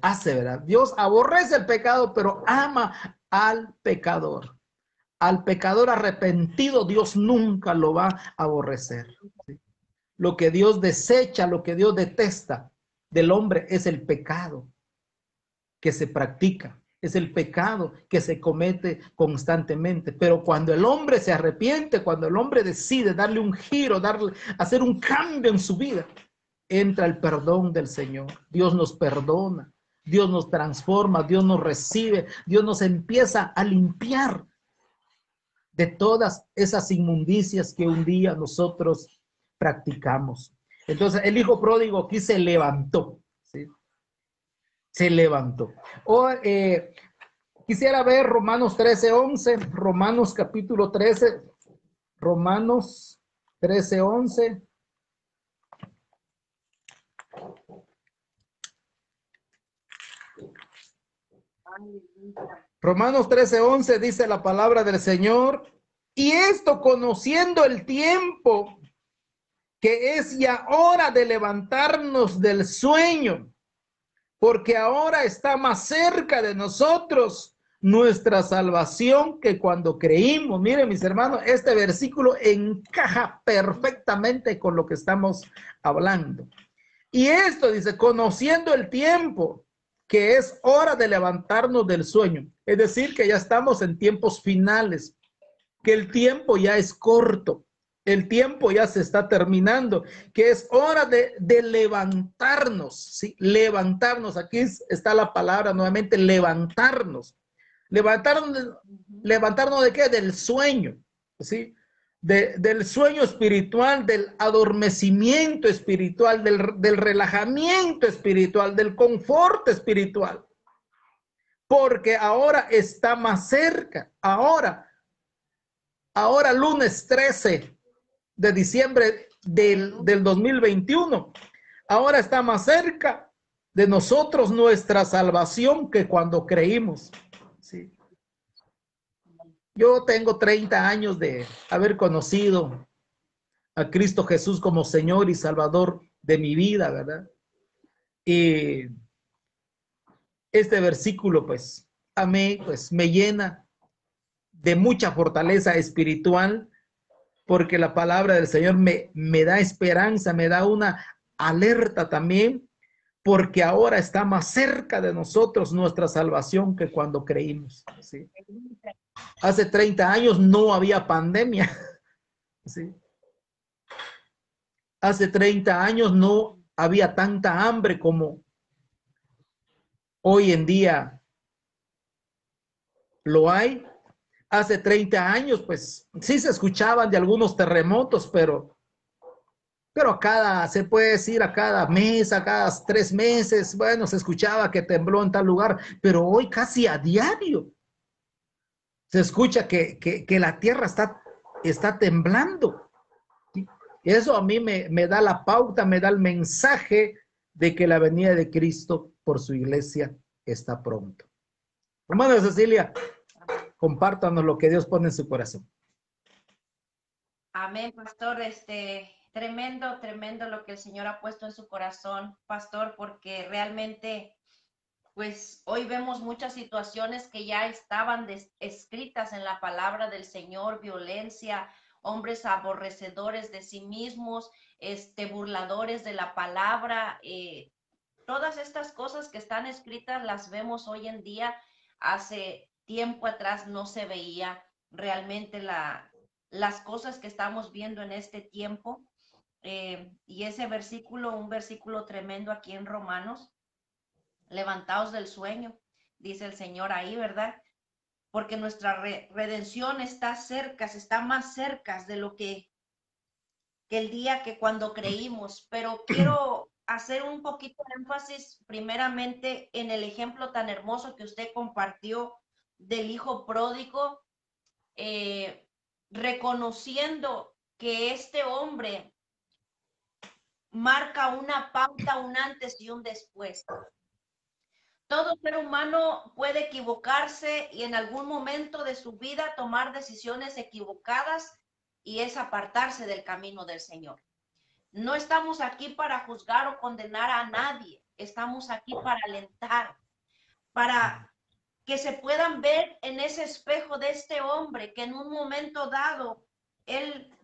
hace, ¿verdad? Dios aborrece el pecado, pero ama al pecador. Al pecador arrepentido Dios nunca lo va a aborrecer. ¿Sí? Lo que Dios desecha, lo que Dios detesta del hombre es el pecado que se practica, es el pecado que se comete constantemente. Pero cuando el hombre se arrepiente, cuando el hombre decide darle un giro, hacer un cambio en su vida, entra el perdón del Señor. Dios nos perdona, Dios nos transforma, Dios nos recibe, Dios nos empieza a limpiar de todas esas inmundicias que un día nosotros practicamos. Entonces el hijo pródigo aquí se levantó, ¿sí? Se levantó. Quisiera ver Romanos 13:11, Romanos capítulo 13, Romanos 13:11. Romanos 13:11 dice la palabra del Señor, y esto conociendo el tiempo, que es ya hora de levantarnos del sueño, porque ahora está más cerca de nosotros nuestra salvación que cuando creímos. Miren, mis hermanos, este versículo encaja perfectamente con lo que estamos hablando. Y esto dice, conociendo el tiempo, que es hora de levantarnos del sueño. Es decir, que ya estamos en tiempos finales, que el tiempo ya es corto, el tiempo ya se está terminando, que es hora de levantarnos, ¿sí? Levantarnos, aquí está la palabra nuevamente, levantarnos. Levantarnos ¿de qué? Del sueño, ¿sí? Del sueño espiritual, del adormecimiento espiritual, del relajamiento espiritual, del confort espiritual. Porque ahora está más cerca. Ahora lunes 13 de diciembre del 2021. Ahora está más cerca de nosotros nuestra salvación que cuando creímos. Sí. Yo tengo 30 años de haber conocido a Cristo Jesús como Señor y Salvador de mi vida, ¿verdad? Y este versículo, pues, a mí, pues, me llena de mucha fortaleza espiritual, porque la palabra del Señor me da esperanza, me da una alerta también, porque ahora está más cerca de nosotros nuestra salvación que cuando creímos, ¿sí? Hace 30 años no había pandemia, ¿sí? Hace 30 años no había tanta hambre como hoy en día lo hay. Hace 30 años, pues, sí se escuchaban de algunos terremotos, pero se puede decir, a cada mes, a cada 3 meses, bueno, se escuchaba que tembló en tal lugar, pero hoy casi a diario se escucha que la tierra está temblando. ¿Sí? Eso a mí me da la pauta, me da el mensaje de que la venida de Cristo por su iglesia está pronto. Hermana Cecilia, compártanos lo que Dios pone en su corazón. Amén, pastor. Tremendo, tremendo lo que el Señor ha puesto en su corazón, pastor, porque realmente, pues hoy vemos muchas situaciones que ya estaban escritas en la palabra del Señor: violencia, hombres aborrecedores de sí mismos, burladores de la palabra. Todas estas cosas que están escritas las vemos hoy en día. Hace tiempo atrás no se veía realmente las cosas que estamos viendo en este tiempo. Y ese versículo, un versículo tremendo aquí en Romanos: levantaos del sueño, dice el Señor ahí, ¿verdad? Porque nuestra redención está cerca, está más cerca de lo que el día que cuando creímos. Pero quiero hacer un poquito de énfasis primeramente en el ejemplo tan hermoso que usted compartió del hijo pródigo, reconociendo que este hombre marca una pauta, un antes y un después. Todo ser humano puede equivocarse y en algún momento de su vida tomar decisiones equivocadas, y es apartarse del camino del Señor. No estamos aquí para juzgar o condenar a nadie, estamos aquí para alentar, para que se puedan ver en ese espejo de este hombre que en un momento dado, él,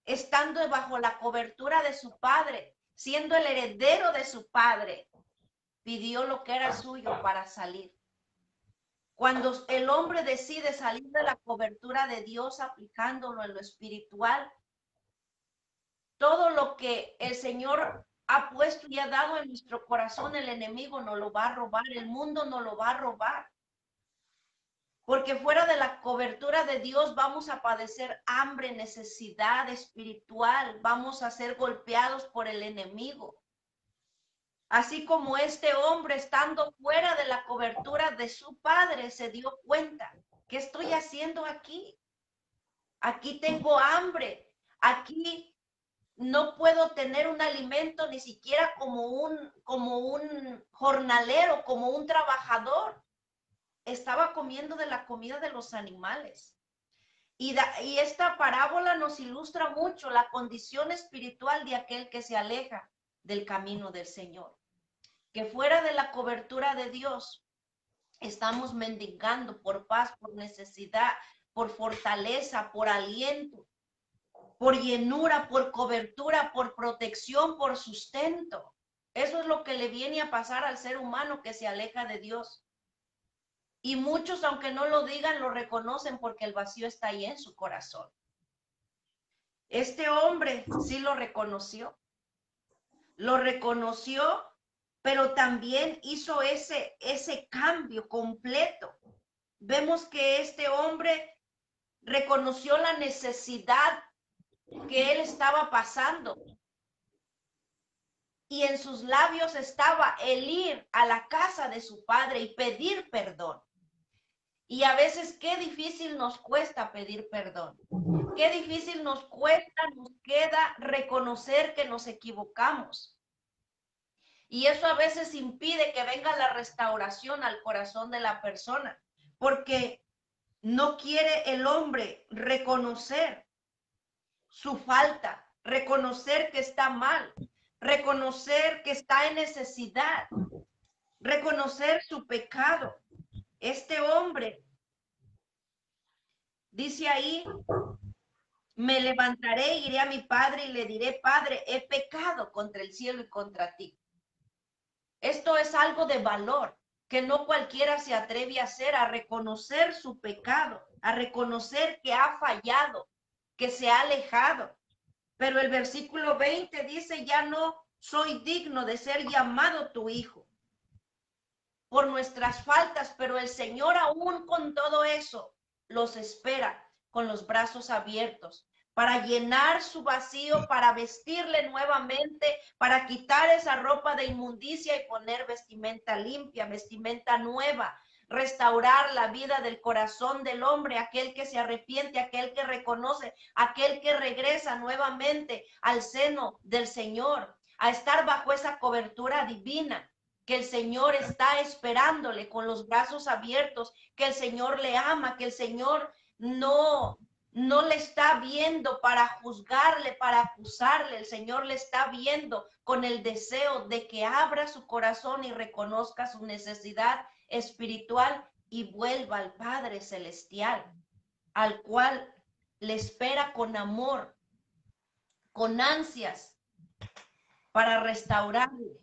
estando bajo la cobertura de su padre, siendo el heredero de su padre, pidió lo que era suyo para salir. Cuando el hombre decide salir de la cobertura de Dios, aplicándolo en lo espiritual, todo lo que el Señor ha puesto y ha dado en nuestro corazón, el enemigo nos lo va a robar, el mundo nos lo va a robar. Porque fuera de la cobertura de Dios vamos a padecer hambre, necesidad espiritual, vamos a ser golpeados por el enemigo. Así como este hombre, estando fuera de la cobertura de su padre, se dio cuenta: ¿qué estoy haciendo aquí? Aquí tengo hambre, aquí no puedo tener un alimento ni siquiera como un jornalero, como un trabajador. Estaba comiendo de la comida de los animales. Y esta parábola nos ilustra mucho la condición espiritual de aquel que se aleja del camino del Señor, que fuera de la cobertura de Dios estamos mendigando por paz, por necesidad, por fortaleza, por aliento, por llenura, por cobertura, por protección, por sustento. Eso es lo que le viene a pasar al ser humano que se aleja de Dios. Y muchos, aunque no lo digan, lo reconocen porque el vacío está ahí en su corazón. Este hombre sí lo reconoció, pero también hizo ese cambio completo. Vemos que este hombre reconoció la necesidad que él estaba pasando. Y en sus labios estaba el ir a la casa de su padre y pedir perdón. Y a veces qué difícil nos cuesta pedir perdón. Qué difícil nos queda reconocer que nos equivocamos. Y eso a veces impide que venga la restauración al corazón de la persona, porque no quiere el hombre reconocer su falta, reconocer que está mal, reconocer que está en necesidad, reconocer su pecado. Este hombre dice ahí, me levantaré, iré a mi padre y le diré, Padre, he pecado contra el cielo y contra ti. Esto es algo de valor que no cualquiera se atreve a hacer, a reconocer su pecado, a reconocer que ha fallado, que se ha alejado. Pero el versículo 20 dice, ya no soy digno de ser llamado tu hijo por nuestras faltas, pero el Señor aún con todo eso los espera con los brazos abiertos para llenar su vacío, para vestirle nuevamente, para quitar esa ropa de inmundicia y poner vestimenta limpia, vestimenta nueva, restaurar la vida del corazón del hombre, aquel que se arrepiente, aquel que reconoce, aquel que regresa nuevamente al seno del Señor, a estar bajo esa cobertura divina, que el Señor está esperándole con los brazos abiertos, que el Señor le ama, que el Señor no le está viendo para juzgarle, para acusarle. El Señor le está viendo con el deseo de que abra su corazón y reconozca su necesidad espiritual y vuelva al Padre Celestial, al cual le espera con amor, con ansias, para restaurarle,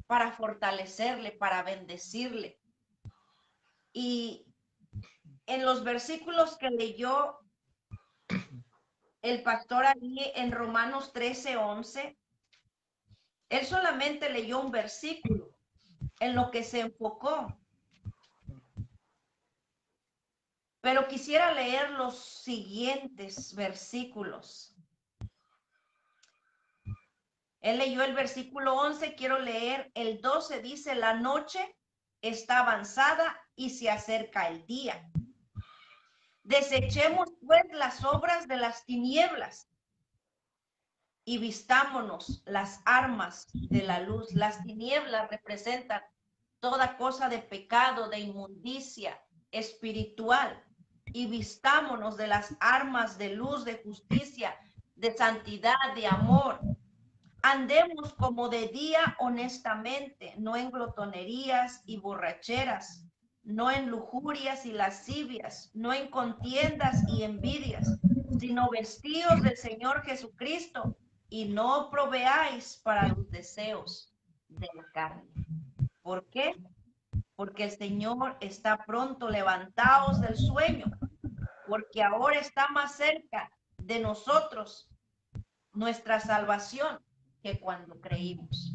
para fortalecerle, para bendecirle. Y en los versículos que leyó el pastor allí en Romanos 13:11, él solamente leyó un versículo en lo que se enfocó. Pero quisiera leer los siguientes versículos. Él leyó el versículo 11, quiero leer el 12, dice, la noche está avanzada y se acerca el día. Desechemos pues las obras de las tinieblas y vistámonos las armas de la luz. Las tinieblas representan toda cosa de pecado, de inmundicia espiritual, y vistámonos de las armas de luz, de justicia, de santidad, de amor. Andemos como de día honestamente, no en glotonerías y borracheras, no en lujurias y lascivias, no en contiendas y envidias, sino vestidos del Señor Jesucristo, y no proveáis para los deseos de la carne. ¿Por qué? Porque el Señor está pronto. Levantaos del sueño, porque ahora está más cerca de nosotros nuestra salvación que cuando creímos.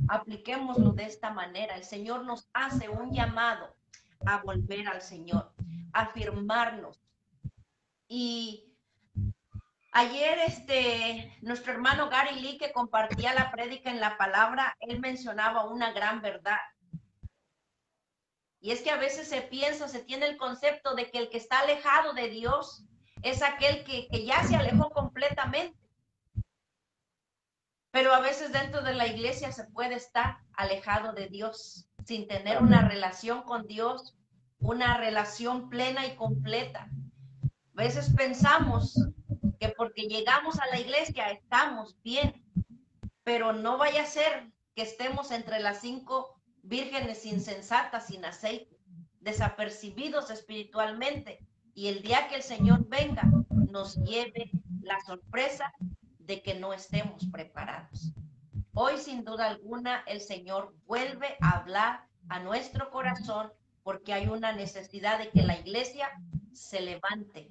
Apliquémoslo de esta manera. El Señor nos hace un llamado a volver al Señor, a afirmarnos. Y ayer nuestro hermano Gary Lee, que compartía la prédica en la palabra, él mencionaba una gran verdad. Y es que a veces se tiene el concepto de que el que está alejado de Dios es aquel que ya se alejó completamente. Pero a veces dentro de la iglesia se puede estar alejado de Dios sin tener una relación con Dios, una relación plena y completa. A veces pensamos que porque llegamos a la iglesia estamos bien, pero no vaya a ser que estemos entre las 5 vírgenes insensatas sin aceite. desapercibidos espiritualmente, y el día que el Señor venga nos lleve la sorpresa de que no estemos preparados. Hoy, sin duda alguna, el Señor vuelve a hablar a nuestro corazón porque hay una necesidad de que la iglesia se levante.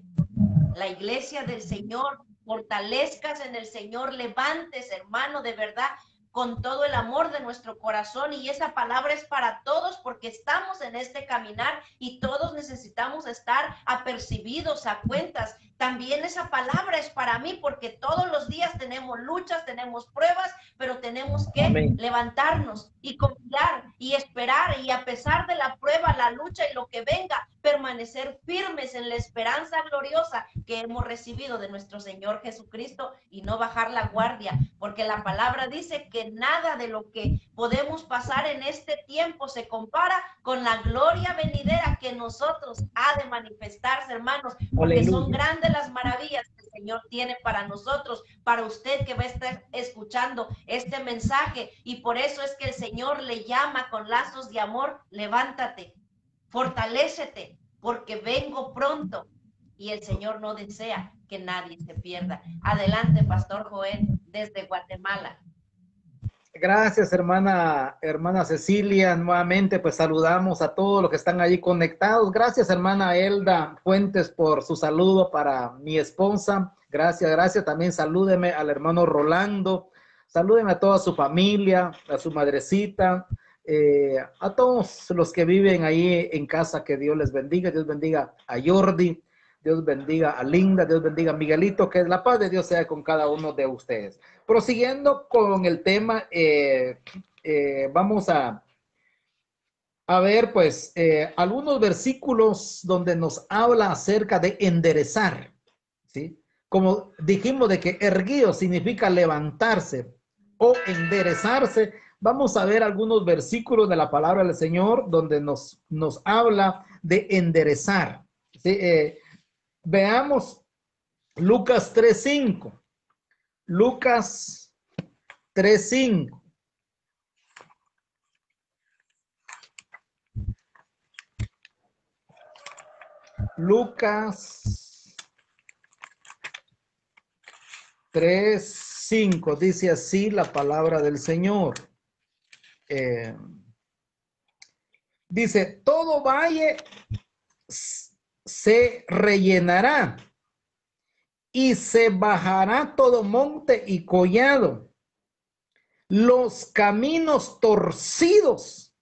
La iglesia del Señor, fortalezcas en el Señor, levantes, hermano, de verdad, con todo el amor de nuestro corazón, y esa palabra es para todos porque estamos en este caminar y todos necesitamos estar apercibidos, a cuentas. También esa palabra es para mí porque todos los días tenemos luchas, tenemos pruebas, pero tenemos que levantarnos y confiar y esperar, y a pesar de la prueba, la lucha y lo que venga, permanecer firmes en la esperanza gloriosa que hemos recibido de nuestro Señor Jesucristo, y no bajar la guardia, porque la palabra dice que nada de lo que podemos pasar en este tiempo se compara con la gloria venidera que nosotros ha de manifestarse, hermanos, porque aleluya, son grandes las maravillas que el Señor tiene para nosotros, para usted que va a estar escuchando este mensaje, y por eso es que el Señor le llama con lazos de amor: levántate, fortalécete, porque vengo pronto, y el Señor no desea que nadie se pierda. Adelante, Pastor Joel, desde Guatemala. Gracias, hermana Cecilia. Nuevamente, pues saludamos a todos los que están allí conectados. Gracias, hermana Elda Fuentes, por su saludo para mi esposa. Gracias. También salúdeme al hermano Rolando. Salúdeme a toda su familia, a su madrecita, a todos los que viven ahí en casa. Que Dios les bendiga. Dios bendiga a Jordi. Dios bendiga a Linda, Dios bendiga a Miguelito, que la paz de Dios sea con cada uno de ustedes. Prosiguiendo con el tema, vamos a ver pues algunos versículos donde nos habla acerca de enderezar, ¿sí? Como dijimos de que erguido significa levantarse o enderezarse. Vamos a ver algunos versículos de la palabra del Señor donde nos habla de enderezar, ¿sí? Veamos Lucas 3:5. Lucas 3:5. Lucas 3:5 dice así la palabra del Señor. Dice: todo valle se rellenará y se bajará todo monte y collado. Los caminos torcidos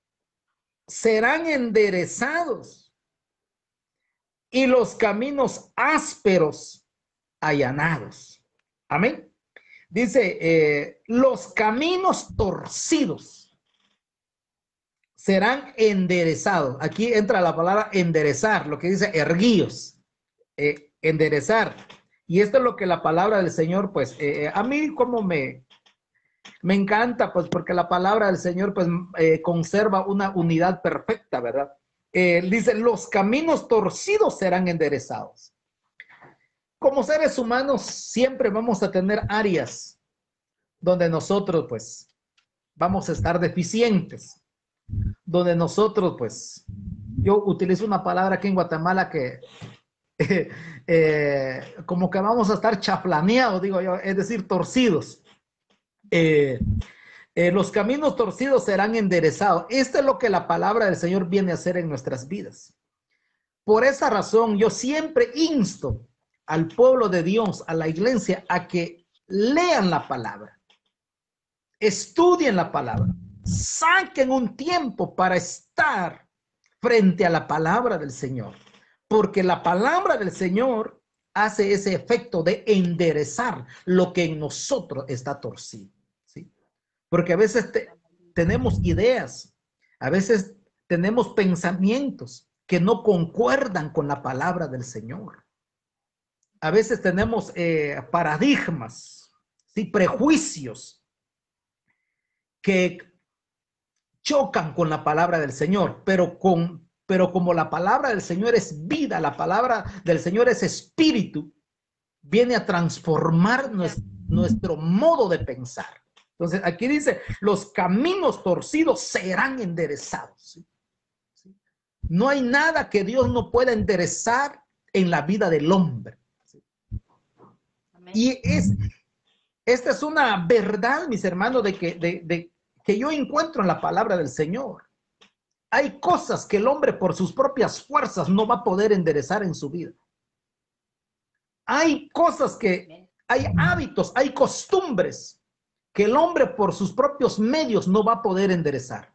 serán enderezados y los caminos ásperos allanados. Amén. Dice, los caminos torcidos serán enderezados. Aquí entra la palabra enderezar, lo que dice erguíos, enderezar. Y esto es lo que la palabra del Señor, pues, a mí como me encanta, pues, porque la palabra del Señor, pues, conserva una unidad perfecta, ¿verdad? Dice, los caminos torcidos serán enderezados. Como seres humanos, siempre vamos a tener áreas donde nosotros, pues, vamos a estar deficientes. Donde nosotros, pues, yo utilizo una palabra aquí en Guatemala que como que vamos a estar chaflaneados, digo yo, es decir, torcidos. Los caminos torcidos serán enderezados. Esto es lo que la palabra del Señor viene a hacer en nuestras vidas. Por esa razón, yo siempre insto al pueblo de Dios, a la iglesia, a que lean la palabra, estudien la palabra, saquen un tiempo para estar frente a la palabra del Señor, porque la palabra del Señor hace ese efecto de enderezar lo que en nosotros está torcido, ¿sí? Porque a veces tenemos ideas, a veces tenemos pensamientos que no concuerdan con la palabra del Señor. A veces tenemos paradigmas, ¿sí? Prejuicios que chocan con la palabra del Señor, pero como la palabra del Señor es vida, la palabra del Señor es espíritu, viene a transformar nuestro modo de pensar. Entonces aquí dice, los caminos torcidos serán enderezados, ¿sí? ¿Sí? No hay nada que Dios no pueda enderezar en la vida del hombre. Y esta es una verdad, mis hermanos, que yo encuentro en la palabra del Señor. Hay cosas que el hombre por sus propias fuerzas no va a poder enderezar en su vida. Hay cosas hay hábitos, hay costumbres que el hombre por sus propios medios no va a poder enderezar.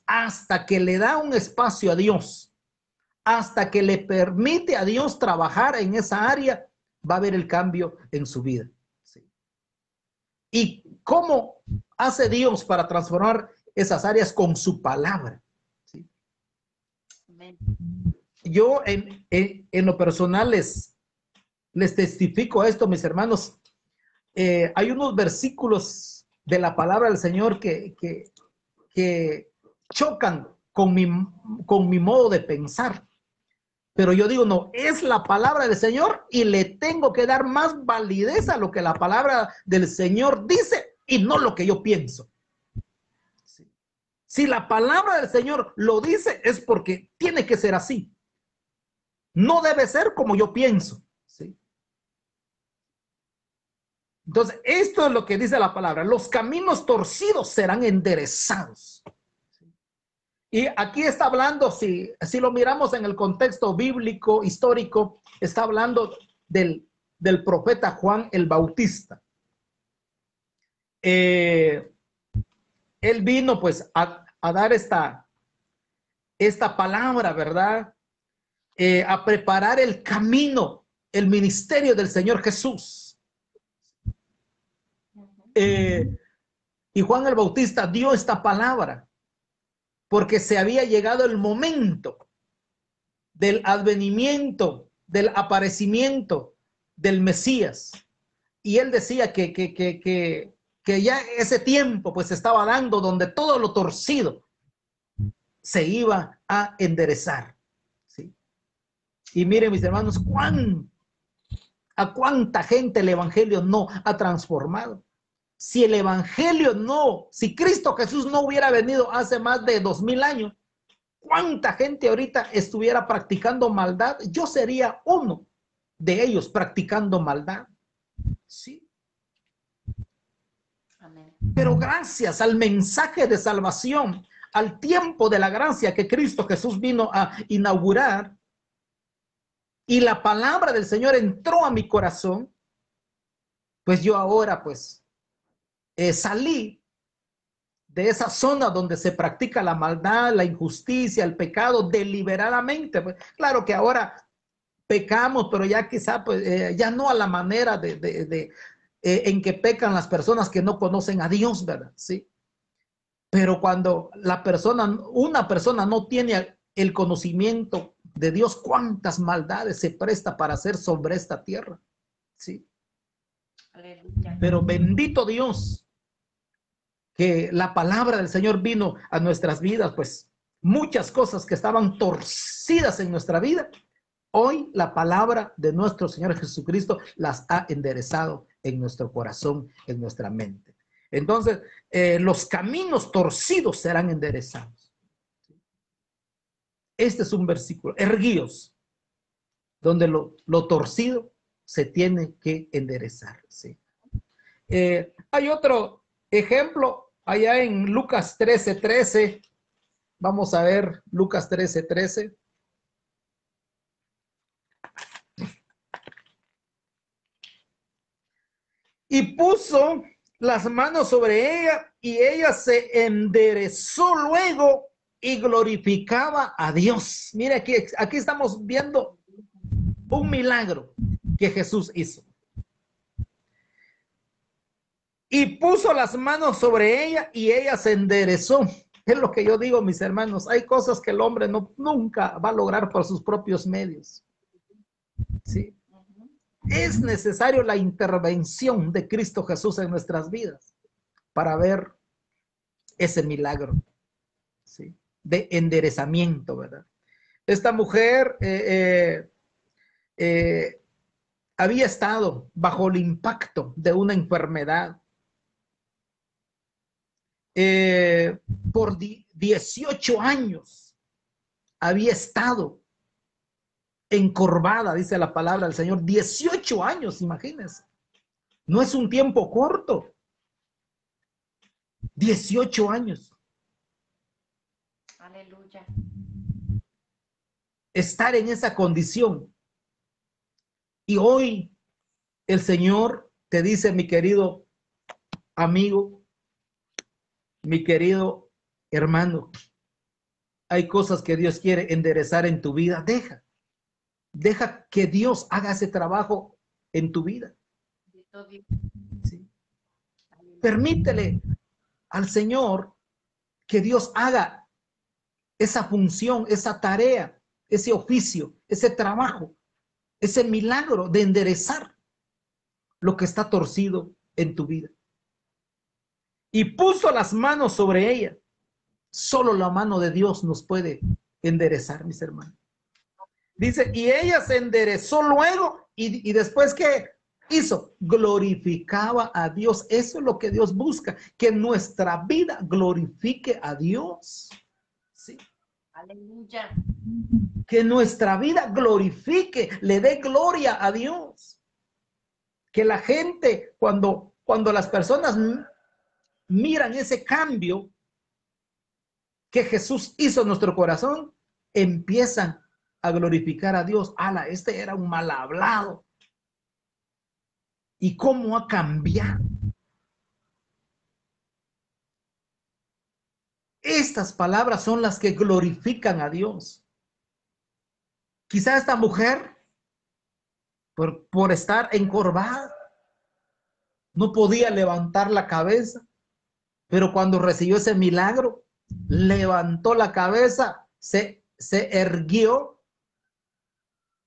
Hasta que le da un espacio a Dios, hasta que le permite a Dios trabajar en esa área, va a haber el cambio en su vida. ¿Sí? ¿Y cómo hace Dios para transformar esas áreas? Con su palabra. ¿Sí? Yo en lo personal les testifico esto, mis hermanos. Hay unos versículos de la palabra del Señor que chocan con mi modo de pensar. Pero yo digo, no, es la palabra del Señor y le tengo que dar más validez a lo que la palabra del Señor dice y no lo que yo pienso. Sí. Si la palabra del Señor lo dice, es porque tiene que ser así. No debe ser como yo pienso. ¿Sí? Entonces, esto es lo que dice la palabra. Los caminos torcidos serán enderezados. Y aquí está hablando, si lo miramos en el contexto bíblico, histórico, está hablando del profeta Juan el Bautista. Él vino pues a dar esta palabra, ¿verdad? A preparar el camino, el ministerio del Señor Jesús. Y Juan el Bautista dio esta palabra porque se había llegado el momento del advenimiento, del aparecimiento del Mesías. Y él decía que ya ese tiempo pues estaba dando donde todo lo torcido se iba a enderezar. ¿Sí? Y miren, mis hermanos, a cuánta gente el evangelio no ha transformado. Si el evangelio si Cristo Jesús no hubiera venido hace más de 2000 años, ¿cuánta gente ahorita estuviera practicando maldad? Yo sería uno de ellos practicando maldad. Sí. Amén. Pero gracias al mensaje de salvación, al tiempo de la gracia que Cristo Jesús vino a inaugurar, y la palabra del Señor entró a mi corazón, pues yo ahora pues salí de esa zona donde se practica la maldad, la injusticia, el pecado deliberadamente. Pues, claro que ahora pecamos, pero ya quizá pues, ya no a la manera en que pecan las personas que no conocen a Dios, ¿verdad? Sí. Pero cuando una persona no tiene el conocimiento de Dios, cuántas maldades se presta para hacer sobre esta tierra. Sí. Aleluya. Pero bendito Dios, que la palabra del Señor vino a nuestras vidas, pues muchas cosas que estaban torcidas en nuestra vida, hoy la palabra de nuestro Señor Jesucristo las ha enderezado en nuestro corazón, en nuestra mente. Entonces, los caminos torcidos serán enderezados. Este es un versículo, erguíos, donde lo torcido se tiene que enderezar. ¿Sí? Hay otro ejemplo allá en Lucas 13:13. Vamos a ver Lucas 13:13. Y puso las manos sobre ella y ella se enderezó luego y glorificaba a Dios. Mire, aquí estamos viendo un milagro que Jesús hizo. Y puso las manos sobre ella y ella se enderezó. Es lo que yo digo, mis hermanos. Hay cosas que el hombre nunca va a lograr por sus propios medios. ¿Sí? Es necesario la intervención de Cristo Jesús en nuestras vidas para ver ese milagro, ¿sí? De enderezamiento, ¿verdad? Esta mujer había estado bajo el impacto de una enfermedad por 18 años había estado encorvada, dice la palabra del Señor, 18 años, imagínense. No es un tiempo corto. 18 años. Aleluya. Estar en esa condición. Y hoy el Señor te dice, mi querido amigo, mi querido hermano, hay cosas que Dios quiere enderezar en tu vida. Deja que Dios haga ese trabajo en tu vida. Sí. Permítele al Señor que Dios haga esa función, esa tarea, ese oficio, ese trabajo, ese milagro de enderezar lo que está torcido en tu vida. Y puso las manos sobre ella. Solo la mano de Dios nos puede enderezar, mis hermanos. Dice, y ella se enderezó luego y después, ¿qué hizo? Glorificaba a Dios. Eso es lo que Dios busca, que nuestra vida glorifique a Dios. Sí. Aleluya. Que nuestra vida glorifique, le dé gloria a Dios. Que la gente, cuando las personas miran ese cambio que Jesús hizo en nuestro corazón, empiezan a glorificar a Dios. ¡Hala! Este era un mal hablado. ¿Y cómo ha cambiado? Estas palabras son las que glorifican a Dios. Quizá esta mujer, por estar encorvada, no podía levantar la cabeza, pero cuando recibió ese milagro, levantó la cabeza, se erguió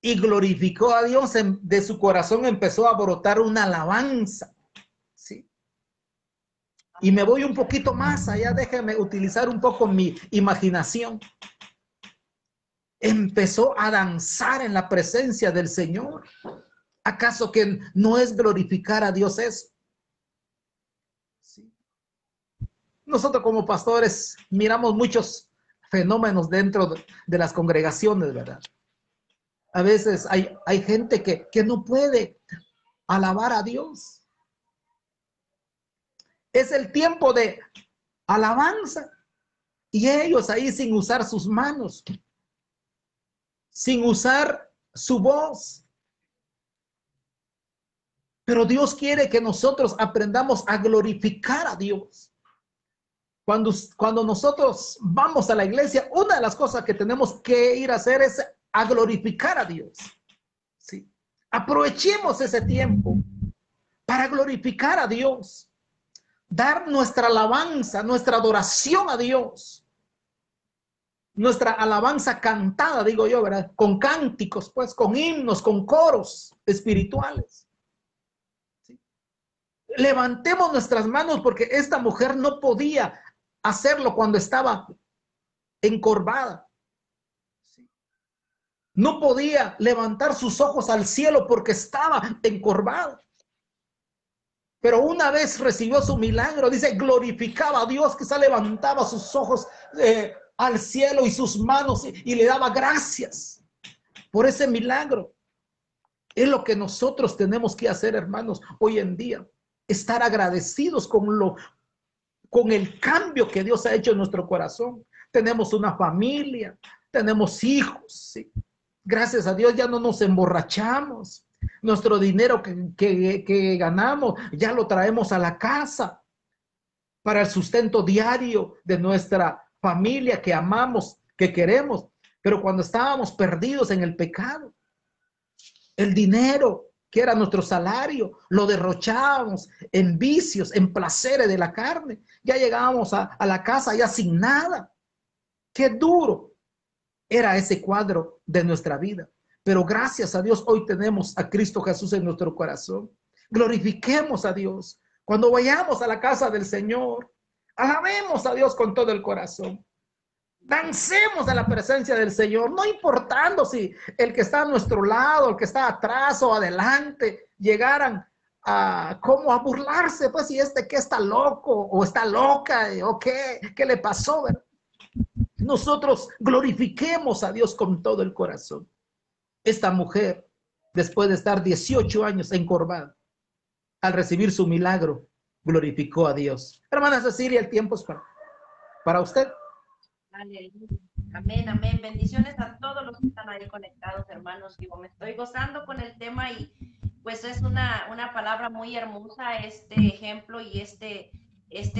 y glorificó a Dios. De su corazón empezó a brotar una alabanza. ¿Sí? Y me voy un poquito más allá, déjeme utilizar un poco mi imaginación. Empezó a danzar en la presencia del Señor. ¿Acaso que no es glorificar a Dios eso? ¿Sí? Nosotros como pastores miramos muchos fenómenos dentro de las congregaciones, ¿verdad? A veces hay gente que no puede alabar a Dios. Es el tiempo de alabanza y ellos ahí sin usar sus manos, sin usar su voz. Pero Dios quiere que nosotros aprendamos a glorificar a Dios. Cuando nosotros vamos a la iglesia, una de las cosas que tenemos que ir a hacer es a glorificar a Dios. ¿Sí? Aprovechemos ese tiempo para glorificar a Dios. Dar nuestra alabanza, nuestra adoración a Dios. Nuestra alabanza cantada, digo yo, ¿verdad? Con cánticos, pues, con himnos, con coros espirituales. ¿Sí? Levantemos nuestras manos porque esta mujer no podía hacerlo cuando estaba encorvada. ¿Sí? No podía levantar sus ojos al cielo porque estaba encorvada. Pero una vez recibió su milagro, dice, glorificaba a Dios, quizá levantaba sus ojos al cielo y sus manos y le daba gracias por ese milagro. Es lo que nosotros tenemos que hacer, hermanos, hoy en día. Estar agradecidos con el cambio que Dios ha hecho en nuestro corazón. Tenemos una familia, tenemos hijos, ¿sí? Gracias a Dios ya no nos emborrachamos. Nuestro dinero que ganamos ya lo traemos a la casa para el sustento diario de nuestra familia que amamos, que queremos. Pero cuando estábamos perdidos en el pecado, el dinero que era nuestro salario lo derrochábamos en vicios, en placeres de la carne. Ya llegábamos a la casa ya sin nada. Qué duro era ese cuadro de nuestra vida. Pero gracias a Dios hoy tenemos a Cristo Jesús en nuestro corazón. Glorifiquemos a Dios. Cuando vayamos a la casa del Señor, alabemos a Dios con todo el corazón. Dancemos a la presencia del Señor, no importando si el que está a nuestro lado, el que está atrás o adelante, llegaran a burlarse, pues si que está loco o está loca o qué le pasó, ¿verdad? nosotros glorifiquemos a Dios con todo el corazón. Esta mujer, después de estar 18 años encorvada, al recibir su milagro, glorificó a Dios. Hermana Cecilia, el tiempo es para usted. Aleluya. Amén, amén. Bendiciones a todos los que están ahí conectados, hermanos. Digo, me estoy gozando con el tema y pues es una palabra muy hermosa, este ejemplo y este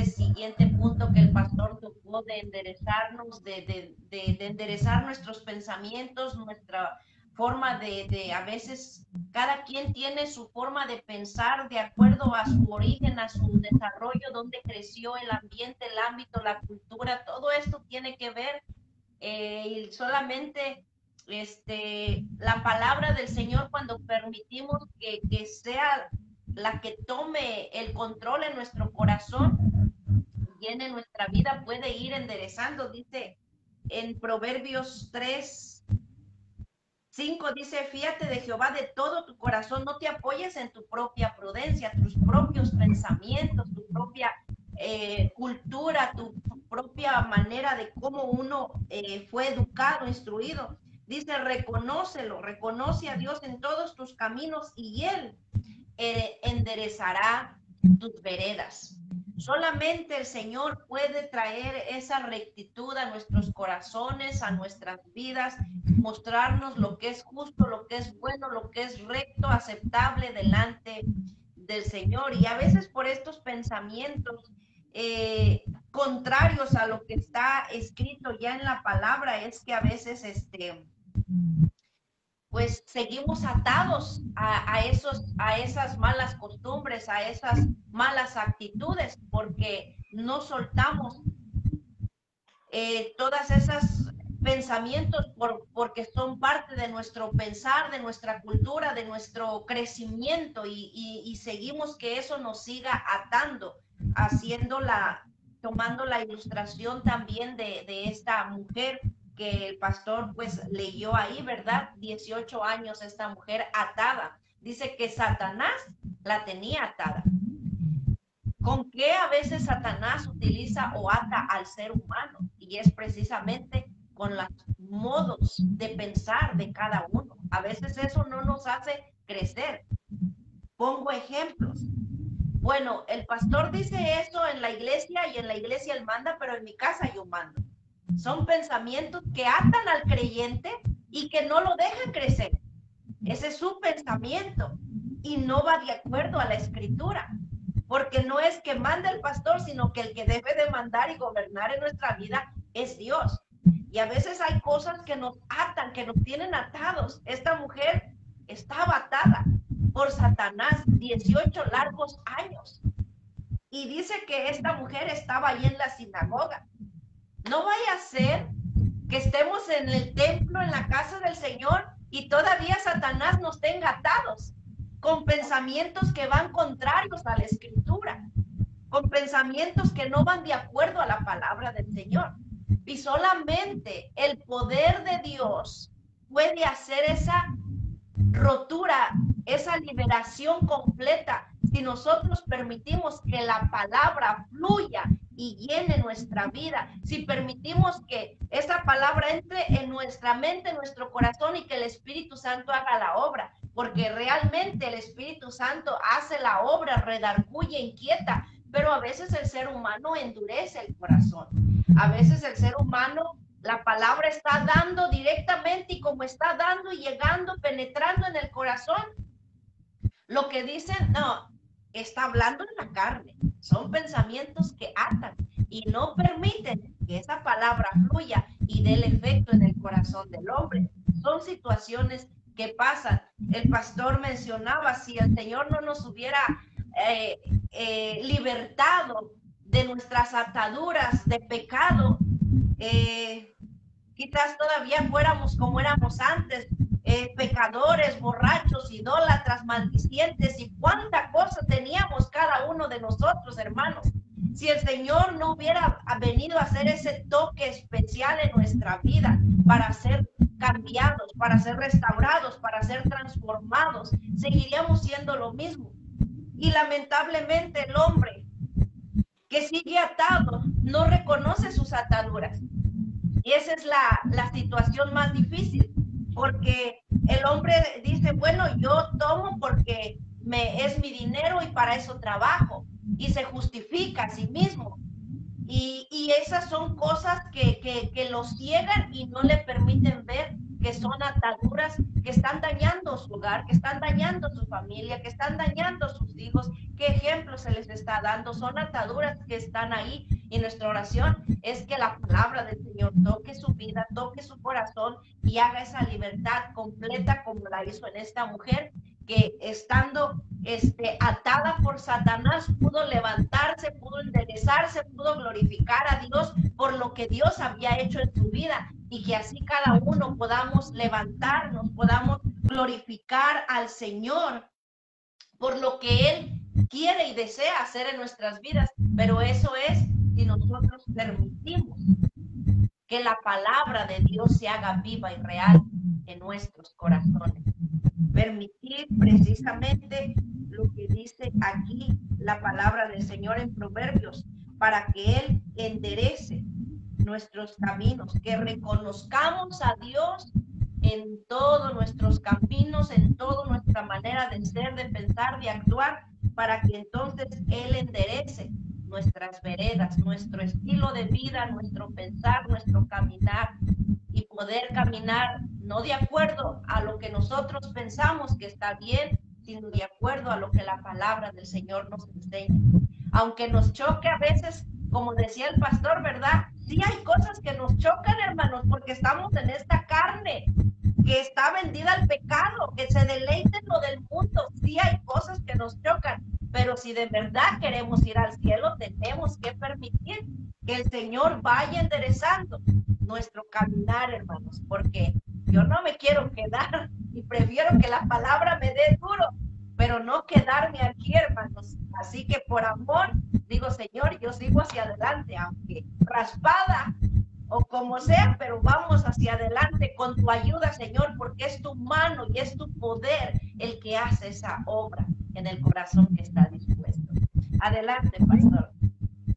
siguiente punto que el pastor tocó de enderezarnos, de enderezar nuestros pensamientos, nuestra forma de a veces cada quien tiene su forma de pensar de acuerdo a su origen, a su desarrollo, donde creció, el ambiente, el ámbito, la cultura, todo esto tiene que ver y solamente la palabra del Señor, cuando permitimos que sea la que tome el control en nuestro corazón y en nuestra vida, puede ir enderezando. Dice en Proverbios 3:5, dice: fíate de Jehová de todo tu corazón, no te apoyes en tu propia prudencia, tus propios pensamientos, tu propia cultura, tu propia manera de cómo uno fue educado, instruido. Dice: reconócelo, reconoce a Dios en todos tus caminos y Él enderezará tus veredas. Solamente el Señor puede traer esa rectitud a nuestros corazones, a nuestras vidas, mostrarnos lo que es justo, lo que es bueno, lo que es recto, aceptable delante del Señor. Y a veces por estos pensamientos contrarios a lo que está escrito ya en la palabra, es que a veces pues seguimos atados a esas malas costumbres, a esas malas actitudes, porque no soltamos todas esas pensamientos porque son parte de nuestro pensar, de nuestra cultura, de nuestro crecimiento, y seguimos que eso nos siga atando, tomando la ilustración también de esta mujer que el pastor pues leyó ahí, ¿verdad? 18 años esta mujer atada. Dice que Satanás la tenía atada. ¿Con qué a veces Satanás utiliza o ata al ser humano? Y es precisamente con los modos de pensar de cada uno. A veces eso no nos hace crecer. Pongo ejemplos. Bueno, el pastor dice eso en la iglesia y en la iglesia él manda, pero en mi casa yo mando. Son pensamientos que atan al creyente y que no lo dejan crecer. Ese es su pensamiento y no va de acuerdo a la escritura, porque no es que mande el pastor, sino que el que debe de mandar y gobernar en nuestra vida es Dios. Y a veces hay cosas que nos atan, que nos tienen atados. Esta mujer estaba atada por Satanás 18 largos años. Y dice que esta mujer estaba ahí en la sinagoga. No vaya a ser que estemos en el templo, en la casa del Señor, y todavía Satanás nos tenga atados con pensamientos que van contrarios a la escritura, con pensamientos que no van de acuerdo a la palabra del Señor. Y solamente el poder de Dios puede hacer esa rotura, esa liberación completa, si nosotros permitimos que la palabra fluya y llene nuestra vida, si permitimos que esa palabra entre en nuestra mente, en nuestro corazón, y que el Espíritu Santo haga la obra, porque realmente el Espíritu Santo hace la obra, redarguye, inquieta, pero a veces el ser humano endurece el corazón. A veces el ser humano, la palabra está dando directamente, y como está dando y llegando, penetrando en el corazón, lo que dicen, no, está hablando en la carne. Son pensamientos que atan y no permiten que esa palabra fluya y dé el efecto en el corazón del hombre. Son situaciones que pasan. El pastor mencionaba, si el Señor no nos hubiera libertado de nuestras ataduras de pecado, quizás todavía fuéramos como éramos antes, pecadores, borrachos, idólatras, maldicientes, y cuánta cosa teníamos cada uno de nosotros, hermanos. Si el Señor no hubiera venido a hacer ese toque especial en nuestra vida para ser cambiados, para ser restaurados, para ser transformados, seguiríamos siendo lo mismo. Y lamentablemente el hombre que sigue atado no reconoce sus ataduras. Y esa es la situación más difícil, porque el hombre dice, bueno, yo tomo porque es mi dinero y para eso trabajo, y se justifica a sí mismo. Y esas son cosas que los ciegan y no le permiten ver que son ataduras que están dañando su hogar, que están dañando su familia, que están dañando sus hijos. ¿Qué ejemplo se les está dando? Son ataduras que están ahí, y nuestra oración es que la palabra del Señor toque su vida, toque su corazón y haga esa libertad completa como la hizo en esta mujer, que estando atada por Satanás pudo levantarse, pudo enderezarse, pudo glorificar a Dios por lo que Dios había hecho en su vida, y que así cada uno podamos levantarnos, podamos glorificar al Señor por lo que Él quiere y desea hacer en nuestras vidas. Pero eso es si nosotros permitimos que la palabra de Dios se haga viva y real en nuestros corazones. Permitir precisamente lo que dice aquí la palabra del Señor en Proverbios, para que Él enderece nuestros caminos, que reconozcamos a Dios en todos nuestros caminos, en toda nuestra manera de ser, de pensar, de actuar, para que entonces Él enderece nuestras veredas, nuestro estilo de vida, nuestro pensar, nuestro caminar, y poder caminar no de acuerdo a lo que nosotros pensamos que está bien, sino de acuerdo a lo que la palabra del Señor nos enseña. Aunque nos choque a veces, como decía el pastor, ¿verdad? Sí hay cosas que nos chocan, hermanos, porque estamos en esta carne que está vendida al pecado, que se deleita en lo del mundo. Sí hay cosas que nos chocan, pero si de verdad queremos ir al cielo, tenemos que permitir que el Señor vaya enderezando nuestro caminar, hermanos, porque yo no me quiero quedar y prefiero que la palabra me dé duro, pero no quedarme aquí, hermanos. Así que por amor, digo, Señor, yo sigo hacia adelante, aunque raspada o como sea, pero vamos hacia adelante con tu ayuda, Señor, porque es tu mano y es tu poder el que hace esa obra en el corazón que está dispuesto. Adelante, pastor.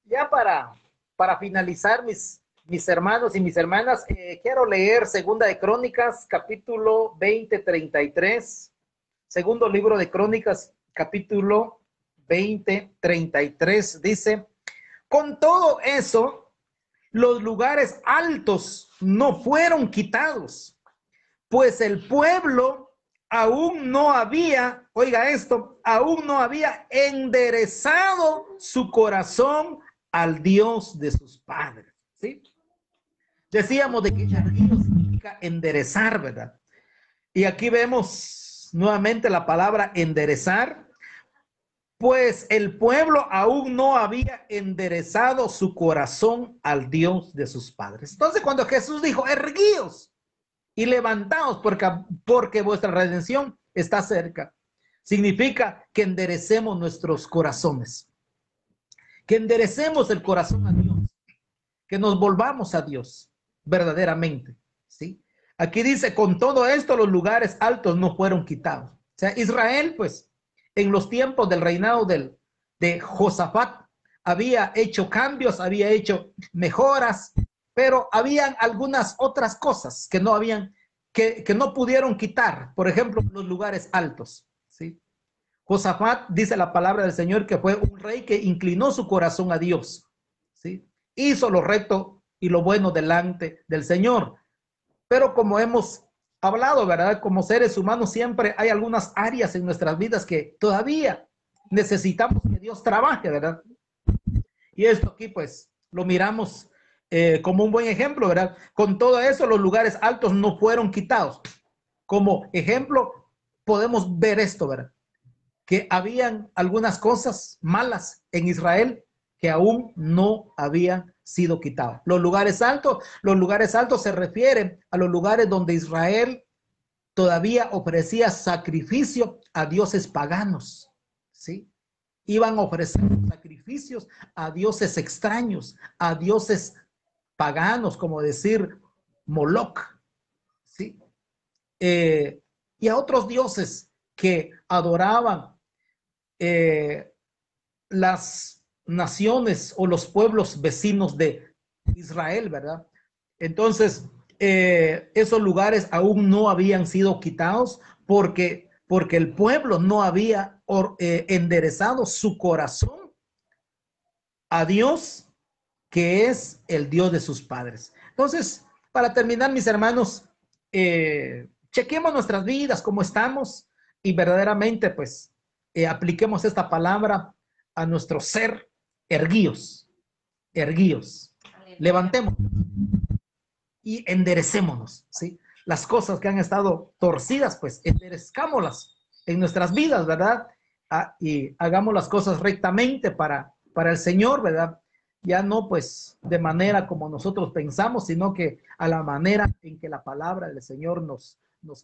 Ya para finalizar, mis hermanos y mis hermanas, quiero leer Segunda de Crónicas, capítulo 20:33. Segundo libro de Crónicas, capítulo 20:33, dice: con todo eso, los lugares altos no fueron quitados, pues el pueblo aún no había, oiga esto, aún no había enderezado su corazón al Dios de sus padres, ¿sí? Decíamos de que erguido significa enderezar, ¿verdad? Y aquí vemos nuevamente la palabra enderezar, pues el pueblo aún no había enderezado su corazón al Dios de sus padres. Entonces, cuando Jesús dijo, erguíos y levantaos porque vuestra redención está cerca, significa que enderecemos nuestros corazones, que enderecemos el corazón a Dios, que nos volvamos a Dios verdaderamente, ¿sí? Aquí dice, con todo esto los lugares altos no fueron quitados. O sea, Israel, pues, en los tiempos del reinado de Josafat, había hecho cambios, había hecho mejoras, pero habían algunas otras cosas que no habían, que no pudieron quitar. Por ejemplo, los lugares altos, ¿sí? Josafat, dice la palabra del Señor, que fue un rey que inclinó su corazón a Dios, ¿sí? Hizo lo recto y lo bueno delante del Señor. Pero como hemos hablado, ¿verdad? Como seres humanos siempre hay algunas áreas en nuestras vidas que todavía necesitamos que Dios trabaje, ¿verdad? Y esto aquí pues lo miramos como un buen ejemplo, ¿verdad? Con todo eso los lugares altos no fueron quitados. Como ejemplo podemos ver esto, ¿verdad? Que habían algunas cosas malas en Israel que aún no habían sido quitados. Los lugares altos se refieren a los lugares donde Israel todavía ofrecía sacrificio a dioses paganos, ¿sí? Iban a ofrecer sacrificios a dioses extraños, a dioses paganos, como decir Moloch, ¿sí? Y a otros dioses que adoraban las naciones o los pueblos vecinos de Israel, ¿verdad? Entonces, esos lugares aún no habían sido quitados porque el pueblo no había enderezado su corazón a Dios, que es el Dios de sus padres. Entonces, para terminar, mis hermanos, chequemos nuestras vidas, cómo estamos, y verdaderamente, pues, apliquemos esta palabra a nuestro ser. Erguíos, levantemos y enderecémonos, ¿sí? Las cosas que han estado torcidas, pues enderezcámoslas en nuestras vidas, ¿verdad? Y hagamos las cosas rectamente para el Señor, ¿verdad? Ya no pues de manera como nosotros pensamos, sino que a la manera en que la palabra del Señor nos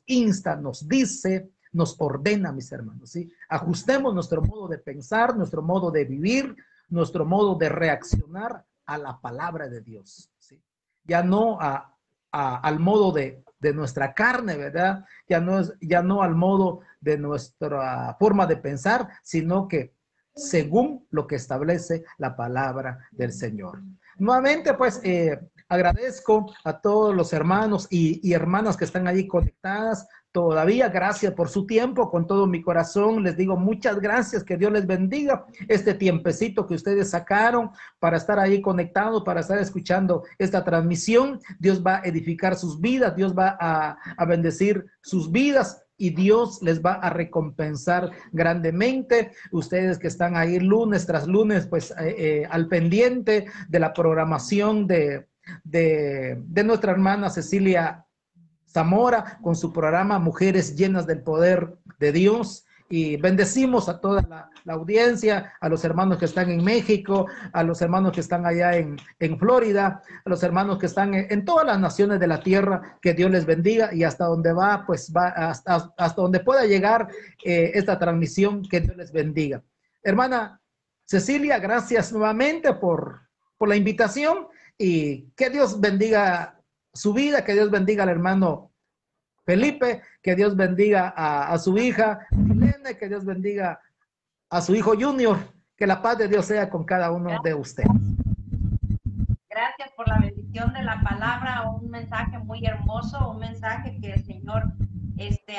insta, nos dice, nos ordena, mis hermanos, ¿sí? Ajustemos nuestro modo de pensar, nuestro modo de vivir, nuestro modo de reaccionar a la palabra de Dios, ¿sí? Ya no al modo de nuestra carne, ¿verdad? Ya no al modo de nuestra forma de pensar, sino que según lo que establece la palabra del Señor. Nuevamente, pues, agradezco a todos los hermanos y hermanas que están allí conectadas. Todavía, gracias por su tiempo, con todo mi corazón les digo muchas gracias, que Dios les bendiga este tiempecito que ustedes sacaron para estar ahí conectados, para estar escuchando esta transmisión. Dios va a edificar sus vidas, Dios va a bendecir sus vidas y Dios les va a recompensar grandemente. Ustedes que están ahí lunes tras lunes, pues al pendiente de la programación de nuestra hermana Cecilia Zamora con su programa Mujeres Llenas del Poder de Dios, y bendecimos a toda la audiencia, a los hermanos que están en México, a los hermanos que están allá en Florida, a los hermanos que están en todas las naciones de la tierra. Que Dios les bendiga, y hasta donde va, pues va hasta donde pueda llegar esta transmisión. Que Dios les bendiga. Hermana Cecilia, gracias nuevamente por la invitación, y que Dios bendiga su vida, que Dios bendiga al hermano Felipe, que Dios bendiga a su hija Milene, que Dios bendiga a su hijo Junior, que la paz de Dios sea con cada uno de ustedes. Gracias por la bendición de la palabra, un mensaje muy hermoso, un mensaje que el Señor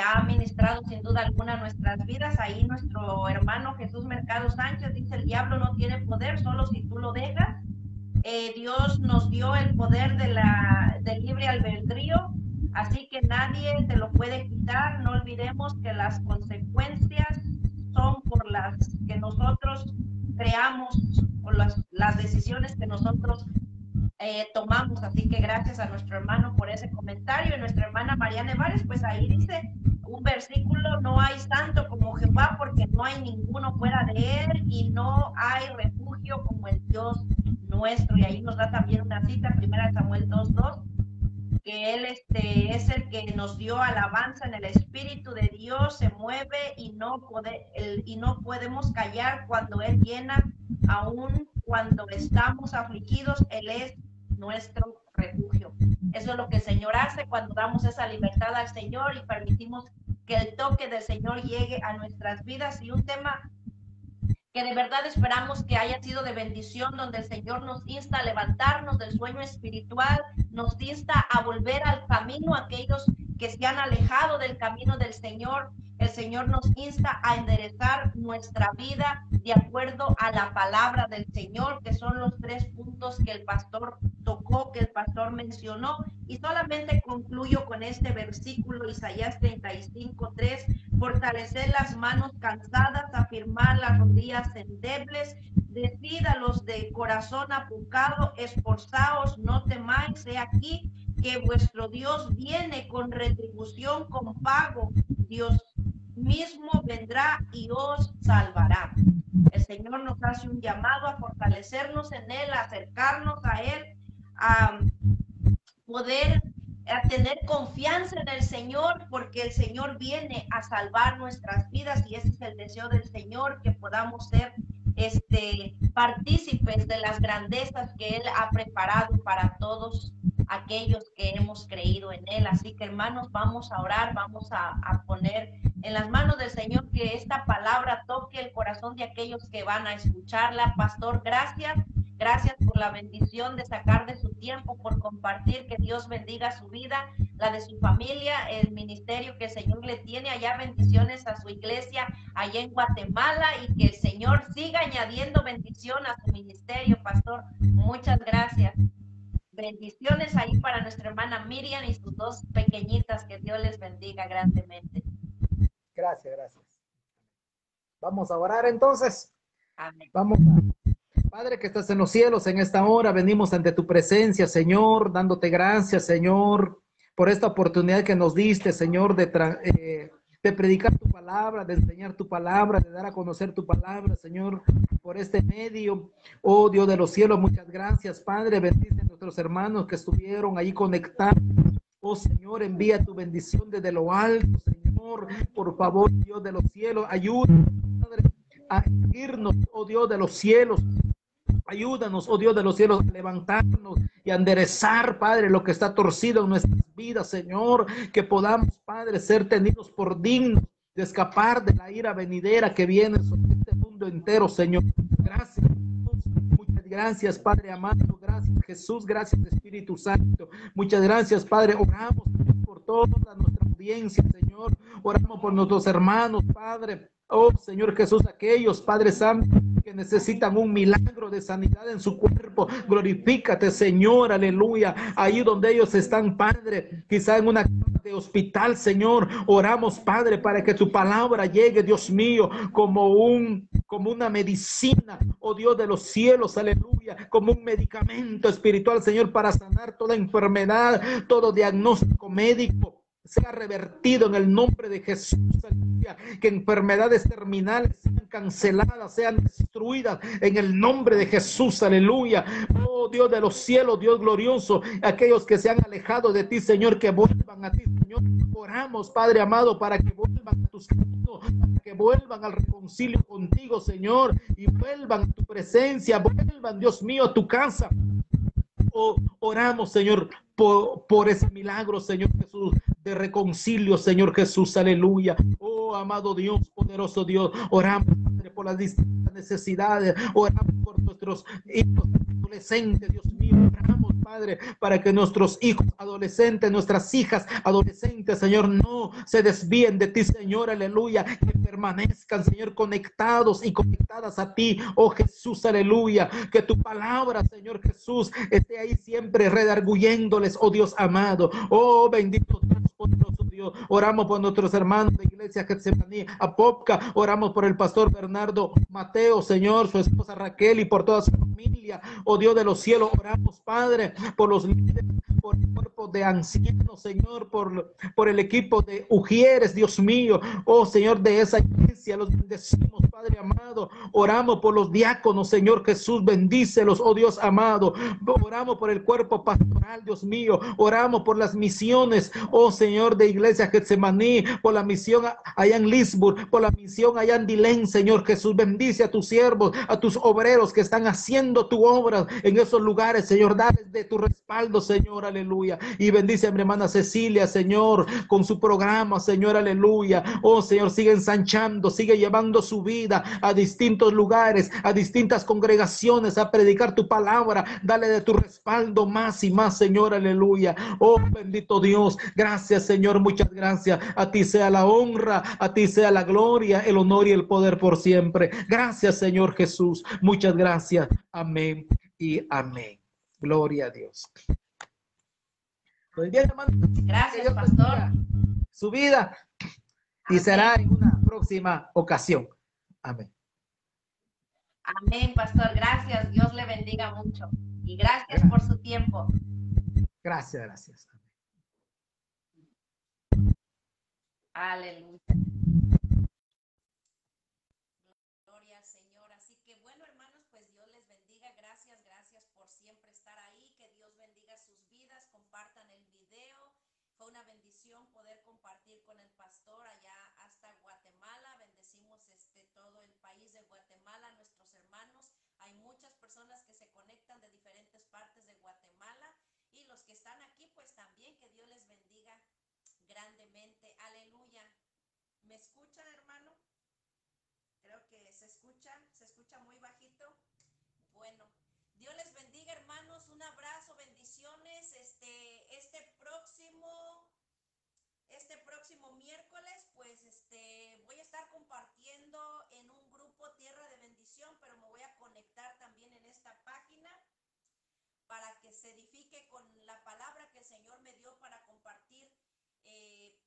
ha ministrado sin duda alguna a nuestras vidas. Ahí nuestro hermano Jesús Mercado Sánchez dice: el diablo no tiene poder, solo si tú lo dejas. Dios nos dio el poder del libre albedrío, así que nadie te lo puede quitar. No olvidemos que las consecuencias son por las que nosotros creamos, por las decisiones que nosotros tomamos. Así que gracias a nuestro hermano por ese comentario. Y nuestra hermana María Nevares, pues ahí dice un versículo: no hay santo como Jehová, porque no hay ninguno fuera de él, y no hay refugio como el Dios nuestro. Y ahí nos da también una cita, 1 Samuel 2:2, que él es el que nos dio alabanza en el Espíritu de Dios, se mueve y no podemos callar cuando él llena, aún cuando estamos afligidos. Él es nuestro refugio. Eso es lo que el Señor hace cuando damos esa libertad al Señor y permitimos que el toque del Señor llegue a nuestras vidas. Y un tema que de verdad esperamos que haya sido de bendición, donde el Señor nos insta a levantarnos del sueño espiritual, nos insta a volver al camino, aquellos que se han alejado del camino del Señor. El Señor nos insta a enderezar nuestra vida de acuerdo a la palabra del Señor, que son los 3 puntos que el pastor tocó, que el pastor mencionó. Y solamente concluyo con este versículo, Isaías 35:3: fortalecer las manos cansadas, afirmar las rodillas endebles, decid a los de corazón apocado, esforzaos, no temáis, he aquí que vuestro Dios viene con retribución, con pago. Dios mismo vendrá y os salvará. El Señor nos hace un llamado a fortalecernos en Él, a acercarnos a Él, a poder tener confianza en el Señor, porque el Señor viene a salvar nuestras vidas, y ese es el deseo del Señor, que podamos ser partícipes de las grandezas que Él ha preparado para todos aquellos que hemos creído en Él. Así que, hermanos, vamos a orar, vamos a poner en las manos del Señor que esta palabra toque el corazón de aquellos que van a escucharla. Pastor, gracias Gracias por la bendición de sacar de su tiempo, por compartir. Que Dios bendiga su vida, la de su familia, el ministerio que el Señor le tiene allá. Bendiciones a su iglesia allá en Guatemala, y que el Señor siga añadiendo bendición a su ministerio, pastor. Muchas gracias. Bendiciones ahí para nuestra hermana Miriam y sus dos pequeñitas. Que Dios les bendiga grandemente. Gracias, gracias. Vamos a orar entonces. Amén. Vamos Padre que estás en los cielos, en esta hora venimos ante tu presencia, Señor, dándote gracias, Señor, por esta oportunidad que nos diste, Señor, de predicar tu palabra, de enseñar tu palabra, de dar a conocer tu palabra, Señor, por este medio. Oh Dios de los cielos, muchas gracias, Padre. Bendice a nuestros hermanos que estuvieron ahí conectados. Oh Señor, envía tu bendición desde lo alto, Señor. Por favor, Dios de los cielos, ayúdanos, Padre, a irnos, oh Dios de los cielos. Ayúdanos, oh Dios de los cielos, a levantarnos y a enderezar, Padre, lo que está torcido en nuestras vidas, Señor. Que podamos, Padre, ser tenidos por dignos de escapar de la ira venidera que viene sobre este mundo entero, Señor. Gracias, muchas gracias, Padre amado. Gracias, Jesús. Gracias, Espíritu Santo. Muchas gracias, Padre. Oramos por toda nuestra audiencia, Señor. Oramos por nuestros hermanos, Padre. Oh, Señor Jesús, aquellos, Padre Santo, que necesitan un milagro de sanidad en su cuerpo. Glorifícate, Señor, aleluya. Ahí donde ellos están, Padre, quizá en una cama de hospital, Señor. Oramos, Padre, para que tu palabra llegue, Dios mío, como una medicina, oh Dios de los cielos, aleluya, como un medicamento espiritual, Señor, para sanar toda enfermedad, todo diagnóstico médico sea revertido en el nombre de Jesús, aleluya. Que enfermedades terminales sean canceladas, sean destruidas en el nombre de Jesús, aleluya. Oh Dios de los cielos, Dios glorioso, aquellos que se han alejado de ti, Señor, que vuelvan a ti, Señor. Oramos, Padre amado, para que vuelvan a tus caminos, para que vuelvan al reconcilio contigo, Señor, y vuelvan a tu presencia, vuelvan, Dios mío, a tu casa. Oh, oramos, Señor, por ese milagro, Señor Jesús, de reconcilio, Señor Jesús, aleluya. Oh, amado Dios, poderoso Dios, oramos, Padre, por las distintas necesidades, oramos por nuestros hijos adolescentes, Dios mío, oramos, Padre, para que nuestros hijos adolescentes, nuestras hijas adolescentes, Señor, no se desvíen de ti, Señor, aleluya, que permanezcan, Señor, conectados y conectadas a ti, oh Jesús, aleluya, que tu palabra, Señor Jesús, esté ahí siempre redarguyéndoles, oh Dios amado, oh bendito Dios, poderoso Dios. Oramos por nuestros hermanos de Iglesia Getsemaní, Apopka. Oramos por el pastor Bernardo Mateo, Señor, su esposa Raquel y por toda su familia. Oh Dios de los cielos, oramos, Padre, por los líderes, por el cuerpo de ancianos, Señor, por el equipo de Ujieres, Dios mío. Oh Señor, de esa iglesia los bendecimos, Padre amado. Oramos por los diáconos, Señor Jesús, bendícelos, oh Dios amado. Oramos por el cuerpo pastoral, Dios mío. Oramos por las misiones, oh Señor, de Iglesia Getsemaní, por la misión allá en Lisburg, por la misión allá en Dilén, Señor Jesús. Bendice a tus siervos, a tus obreros que están haciendo tu obra en esos lugares, Señor. Dales de tu respaldo, Señor, aleluya. Y bendice a mi hermana Cecilia, Señor, con su programa, Señor, aleluya. Oh Señor, sigue ensanchando, sigue llevando su vida a distintos lugares, a distintas congregaciones, a predicar tu palabra. Dale de tu respaldo más y más, Señor, aleluya. Oh bendito Dios, gracias, Señor, muchas gracias. A ti sea la honra, a ti sea la gloria, el honor y el poder por siempre. Gracias, Señor Jesús, muchas gracias. Amén y amén. Gloria a Dios. Pues bien, hermano, gracias, pastor. Su vida y amén. Será en una próxima ocasión. Amén. Amén, pastor. Gracias. Dios le bendiga mucho. Y gracias por su tiempo. Gracias, gracias. Aleluya. Gloria al Señor. Así que bueno, hermanos, pues Dios les bendiga. Gracias, gracias por siempre estar ahí. Que Dios bendiga sus vidas. Compartan el video. Fue una bendición poder compartir con el pastor allá hasta Guatemala. Bendecimos todo el país de Guatemala, nuestros hermanos. Hay muchas personas que se conectan de diferentes partes de Guatemala. Y los que están aquí, pues también que Dios les bendiga grandemente. Aleluya. ¿Me escuchan, hermano? Creo que se escucha muy bajito. Bueno, Dios un abrazo, bendiciones. Este próximo miércoles, pues voy a estar compartiendo en un grupo Tierra de Bendición, pero me voy a conectar también en esta página para que se edifique con la palabra que el Señor me dio para compartir,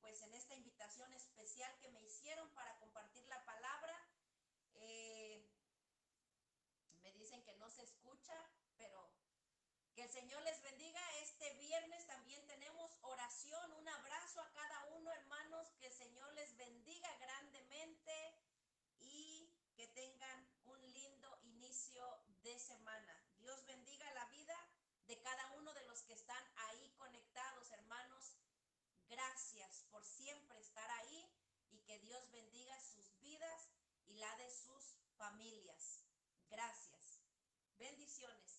pues en esta invitación especial que me hicieron para compartir la palabra. Me dicen que no se escucha, pero que el Señor les bendiga. Este viernes también tenemos oración. Un abrazo a cada uno, hermanos. Que el Señor les bendiga grandemente y que tengan un lindo inicio de semana. Dios bendiga la vida de cada uno de los que están ahí conectados, hermanos. Gracias por siempre estar ahí y que Dios bendiga sus vidas y la de sus familias. Gracias. Bendiciones.